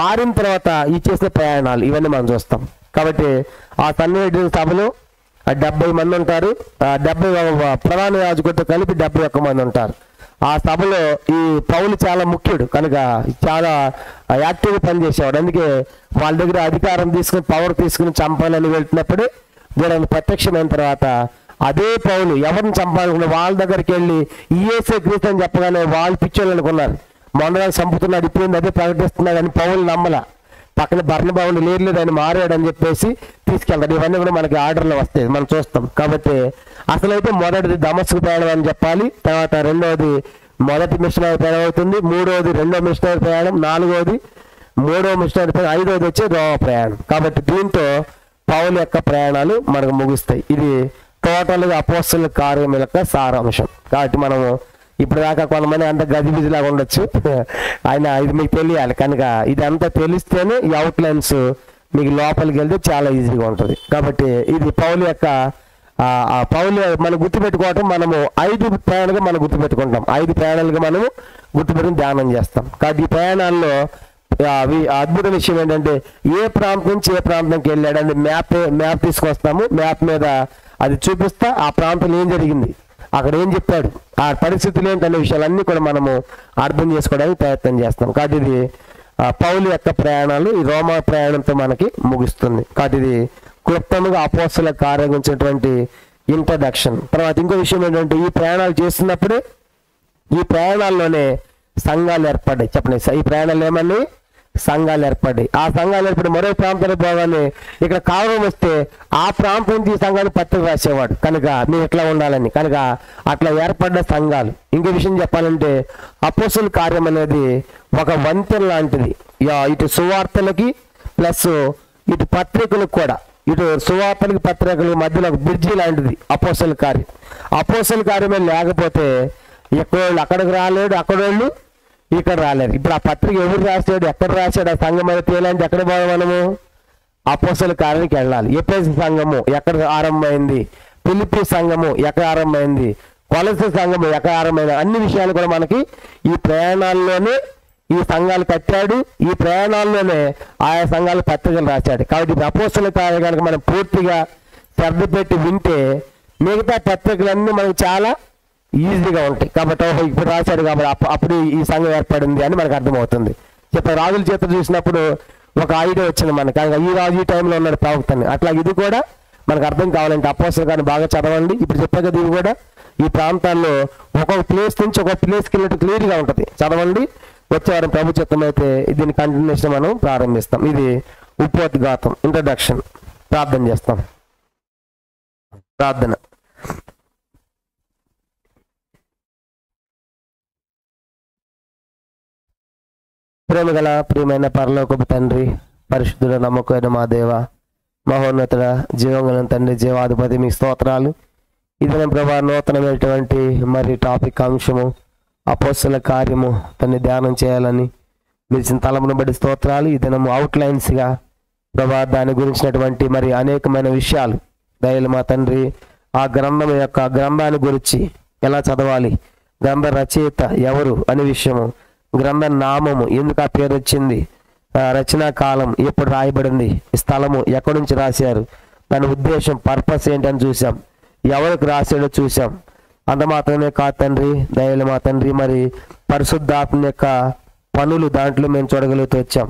మారిన తర్వాత ఇచ్చేసిన ప్రయాణాలు ఇవన్నీ మనం చూస్తాం. కాబట్టి ఆ సన్నిహితుల సభలో 70 మంది ఉంటారు. 70 ప్రధాన యాజకుడితో కలిపి 71 మంది ఉంటారు. ఆ సభలో ఈ పౌలు చాలా ముఖ్యుడు కనుక చాలా యాక్టివ్గా పనిచేసేవాడు. అందుకే వాళ్ళ దగ్గర అధికారం తీసుకుని పవర్ తీసుకుని చంపాలని వెళ్తున్నప్పుడు వీళ్ళని ప్రత్యక్షమైన తర్వాత అదే పౌలు ఎవరిని చంపాలనుకున్న వాళ్ళ దగ్గరికి వెళ్ళి ఈయేసే క్రీస్తు అని చెప్పగానే వాళ్ళు పిచ్చోళ్ళు అనుకున్నారు. మొండరాలు చంపుతున్నాడు, ఇప్పుడు అదే ప్రకటిస్తున్నాడు అని పౌలు నమ్మల. పక్కన బర్నబాబుని లేదు ఆయన మారాడని చెప్పేసి తీసుకెళ్తాడు. ఇవన్నీ కూడా మనకి ఆర్డర్లో వస్తాయి, మనం చూస్తాం. కాబట్టి అసలైతే మొదటిది దమస్కు ప్రయాణం అని చెప్పాలి. తర్వాత రెండవది మొదటి మిషనరీ ప్రయాణం అవుతుంది. మూడవది రెండో మిషనరీ ప్రయాణం. నాలుగవది మూడవ మిషనరీ ప్రయాణం. ఐదవది వచ్చి రోమ ప్రయాణం. కాబట్టి దీంతో పౌలు యొక్క ప్రయాణాలు మనకు ముగుస్తాయి. ఇది టోటల్గా అపోస్తలుల కార్యం యొక్క సారాంశం. కాబట్టి మనము ఇప్పుడు దాకా కొంతమంది అంత గజిబిజిలాగా ఉండొచ్చు, ఆయన ఇది మీకు తెలియాలి. కనుక ఇదంతా తెలిస్తేనే ఈ అవుట్లైన్స్ మీకు లోపలికి వెళ్తే చాలా ఈజీగా ఉంటుంది. కాబట్టి ఇది పౌలు యొక్క పౌలు మనం గుర్తుపెట్టుకోవటం, మనము 5 ప్రయాణాలుగా మనం గుర్తుపెట్టుకుంటాం. 5 ప్రయాణాలుగా మనము గుర్తుపెట్టుకుని ధ్యానం చేస్తాం. కాబట్టి ఈ ప్రయాణాల్లో అద్భుత విషయం ఏంటంటే ఏ ప్రాంతం నుంచి ఏ ప్రాంతంకి వెళ్ళాడు అని మ్యాప్ తీసుకొస్తాము. మ్యాప్ మీద అది చూపిస్తా ఆ ప్రాంతంలో ఏం జరిగింది, అక్కడ ఏం చెప్పాడు, ఆ పరిస్థితులు ఏంటనే విషయాలన్నీ కూడా మనము అర్థం చేసుకోవడానికి ప్రయత్నం చేస్తాం. కాబట్టి ఇది పౌలు యొక్క ప్రయాణాలు ఈ రోమా ప్రయాణంతో మనకి ముగుస్తుంది. కాబట్టి ఇది క్లుప్తంగా అపోస్తలుల కార్యం గురించినటువంటి ఇంట్రడక్షన్. తర్వాత ఇంకో విషయం ఏంటంటే ఈ ప్రయాణాలు చేస్తున్నప్పుడే ఈ ప్రయాణాల్లోనే సంఘాలు ఏర్పడ్డాయి. చెప్పండి, ఈ ప్రయాణాలు ఏమని సంఘాలు ఏర్పడ్డాయి. ఆ సంఘాలు ఏర్పడి మరో ప్రాంతానికి పోగానే ఇక్కడ కావడం వస్తే ఆ ప్రాంతం నుంచి ఈ సంఘాన్ని పత్రిక రాసేవాడు కనుక మీరు ఎట్లా ఉండాలని. కనుక అట్లా ఏర్పడ్డ సంఘాలు. ఇంకో విషయం చెప్పాలంటే అపోస్తలుల కార్యం అనేది ఒక వంతెన లాంటిది. ఇటు సువార్తలకి ప్లస్ ఇటు పత్రికలకు కూడా, ఇటు సువార్తలకి పత్రికలకి మధ్యలో ఒక బ్రిడ్జి లాంటిది అపోస్తలుల కార్యం. అపోస్తలుల కార్యమే లేకపోతే ఎక్కడోళ్ళు అక్కడికి రాలేడు, అక్కడోళ్ళు ఇక్కడ రాలేరు. ఇప్పుడు ఆ పత్రిక ఎవరు రాశాడు, ఎక్కడ రాశాడు, ఆ సంఘం అయితే తేలాంటి ఎక్కడ పోవాలి, మనము అపోస్తలుల కార్యానికి వెళ్ళాలి. ఎఫెసు సంఘము ఎక్కడ ఆరంభమైంది, ఫిలిప్పీ సంఘము ఎక్కడ ఆరంభమైంది, కొలసీ సంఘము ఎక్కడ ఆరంభమైంది, అన్ని విషయాలు కూడా మనకి ఈ ప్రయాణాల్లోనే ఈ సంఘాలు కట్టాడు. ఈ ప్రయాణాల్లోనే ఆయా సంఘాల పత్రికలు రాశాడు. కాబట్టి అపోస్తలుల కార్యం కనుక మనం పూర్తిగా శ్రద్ధ పెట్టి వింటే మిగతా పత్రికలన్నీ మనకు చాలా ఈజీగా ఉంటాయి. కాబట్టి ఓహో ఇప్పుడు రాశాడు కాబట్టి అప్పుడు ఈ సంఘం ఏర్పడింది అని మనకు అర్థమవుతుంది. చెప్పే రాజుల చేత చూసినప్పుడు ఒక ఐడియా వచ్చింది మనకి, ఈ రాజు ఈ టైంలో ఉన్నాడు ప్రవక్తని. అట్లా ఇది కూడా మనకు అర్థం కావాలంటే అపోస్తల కార్యం బాగా చదవండి. ఇప్పుడు చెప్పే కదా ఇవి కూడా ఈ ప్రాంతాల్లో ఒక్కొక్క ప్లేస్ నుంచి ఒక్కొక్క ప్లేస్కి వెళ్ళినట్టు క్లియర్గా ఉంటుంది. చదవండి. వచ్చే వారం ప్రభు చిత్తం అయితే దీని కంటిన్యూషన్ మనం ప్రారంభిస్తాం. ఇది ఉపోద్ఘాతం, ఇంట్రడక్షన్. ప్రార్థన చేస్తాం. ప్రార్థన. ప్రేమగల ప్రియమైన పరలోకపు తండ్రి, పరిశుద్ధుడ నమ్మకమైన మా దేవ, మహోన్నతుడ, జీవంగల తండ్రి, జీవాధిపతి, మీ స్తోత్రాలు. ఇదనే ప్రభా నూతనమైనటువంటి మరి టాపిక్ అంశము అపోస్తల కార్యము తన్ని ధ్యానం చేయాలని మీరు తలమును బట్టి స్తోత్రాలు. ఈ దినము అవుట్లైన్స్గా ప్రభా దాని గురించినటువంటి మరి అనేకమైన విషయాలు దయలు మా తండ్రి, ఆ గ్రంథాన్ని గురించి ఎలా చదవాలి, గ్రంథ రచయిత ఎవరు అనే విషయము, గ్రంథ నామము ఎందుకు ఆ పేరు వచ్చింది, రచనా కాలం ఎప్పుడు రాయబడింది, స్థలము ఎక్కడి నుంచి రాశారు, దాని ఉద్దేశం పర్పస్ ఏంటని చూసాం, ఎవరికి రాశాడో చూసాం. అంత మాత్రమే కాదు తండ్రి, దయలు మా తండ్రి, మరి పరిశుద్ధాత్మ యొక్క పనులు దాంట్లో మేము చూడగలుగుతూ వచ్చాం.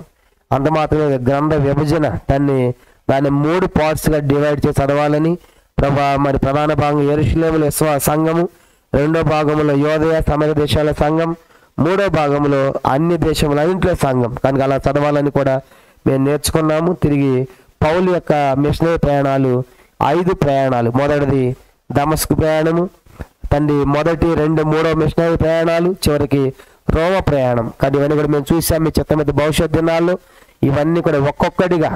అంత మాత్రమే గ్రంథ విభజన దాన్ని 3 పార్ట్స్గా డివైడ్ చేసి చదవాలని ప్రభా, మరి ప్రధాన భాగం యెరూషలేములో సంఘము, రెండో భాగంలో యోదయ సమర దేశాల సంఘం, మూడో భాగంలో అన్ని దేశములన్నింటిలో సంఘం. కనుక అలా చదవాలని కూడా మేము నేర్చుకున్నాము. తిరిగి పౌలు యొక్క మిషనరీ ప్రయాణాలు 5 ప్రయాణాలు. మొదటిది దమస్కు ప్రయాణము, తండ్రి మొదటి 2, 3 మిషనరీ ప్రయాణాలు, చివరికి రోమ ప్రయాణం. కానీ ఇవన్నీ కూడా మేము చూసాం. మీ చిత్తం మీద భవిష్యత్ దినాల్లో ఇవన్నీ కూడా ఒక్కొక్కటిగా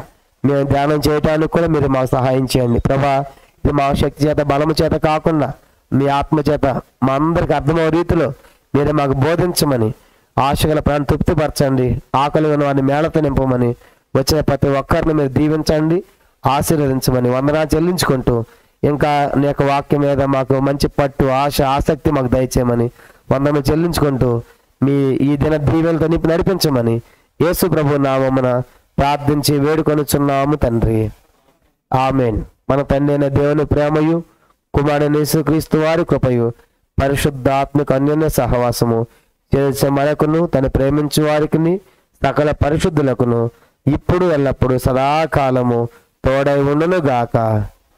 మేము ధ్యానం చేయడానికి కూడా మీరు మాకు సహాయం చేయండి ప్రభా. ఇది మా శక్తి చేత బలము చేత కాకుండా మీ ఆత్మ చేత మా అందరికి అర్థమయ్యే రీతిలో మీరే మాకు బోధించమని, ఆశగల ప్రాణం తృప్తిపరచండి, ఆకలి ఉన్న వారిని మేళతో నింపమని, వచ్చిన ప్రతి ఒక్కరిని మీరు దీవించండి, ఆశీర్వదించమని వందనాలు చెల్లించుకుంటూ, ఇంకా నీ యొక్క వాక్యం మీద మాకు మంచి పట్టు, ఆశ, ఆసక్తి మాకు దయచేయమని వందనాలు చెల్లించుకుంటూ మీ ఈ దిన దీవెనలతో నింపి నడిపించమని యేసు ప్రభు నామమున ప్రార్థించి వేడుకొనుచున్నాము తండ్రి. ఆమెన్. మన తండ్రి అయిన దేవుని ప్రేమయు, కుమారుని యేసుక్రీస్తు వారి కృపయు, పరిశుద్ధాత్మక అన్యోన్య సహవాసము చేసే మనకును తను ప్రేమించు వారికి సకల పరిశుద్ధులకును ఇప్పుడు ఎల్లప్పుడు సదాకాలము తోడై ఉండును గాక.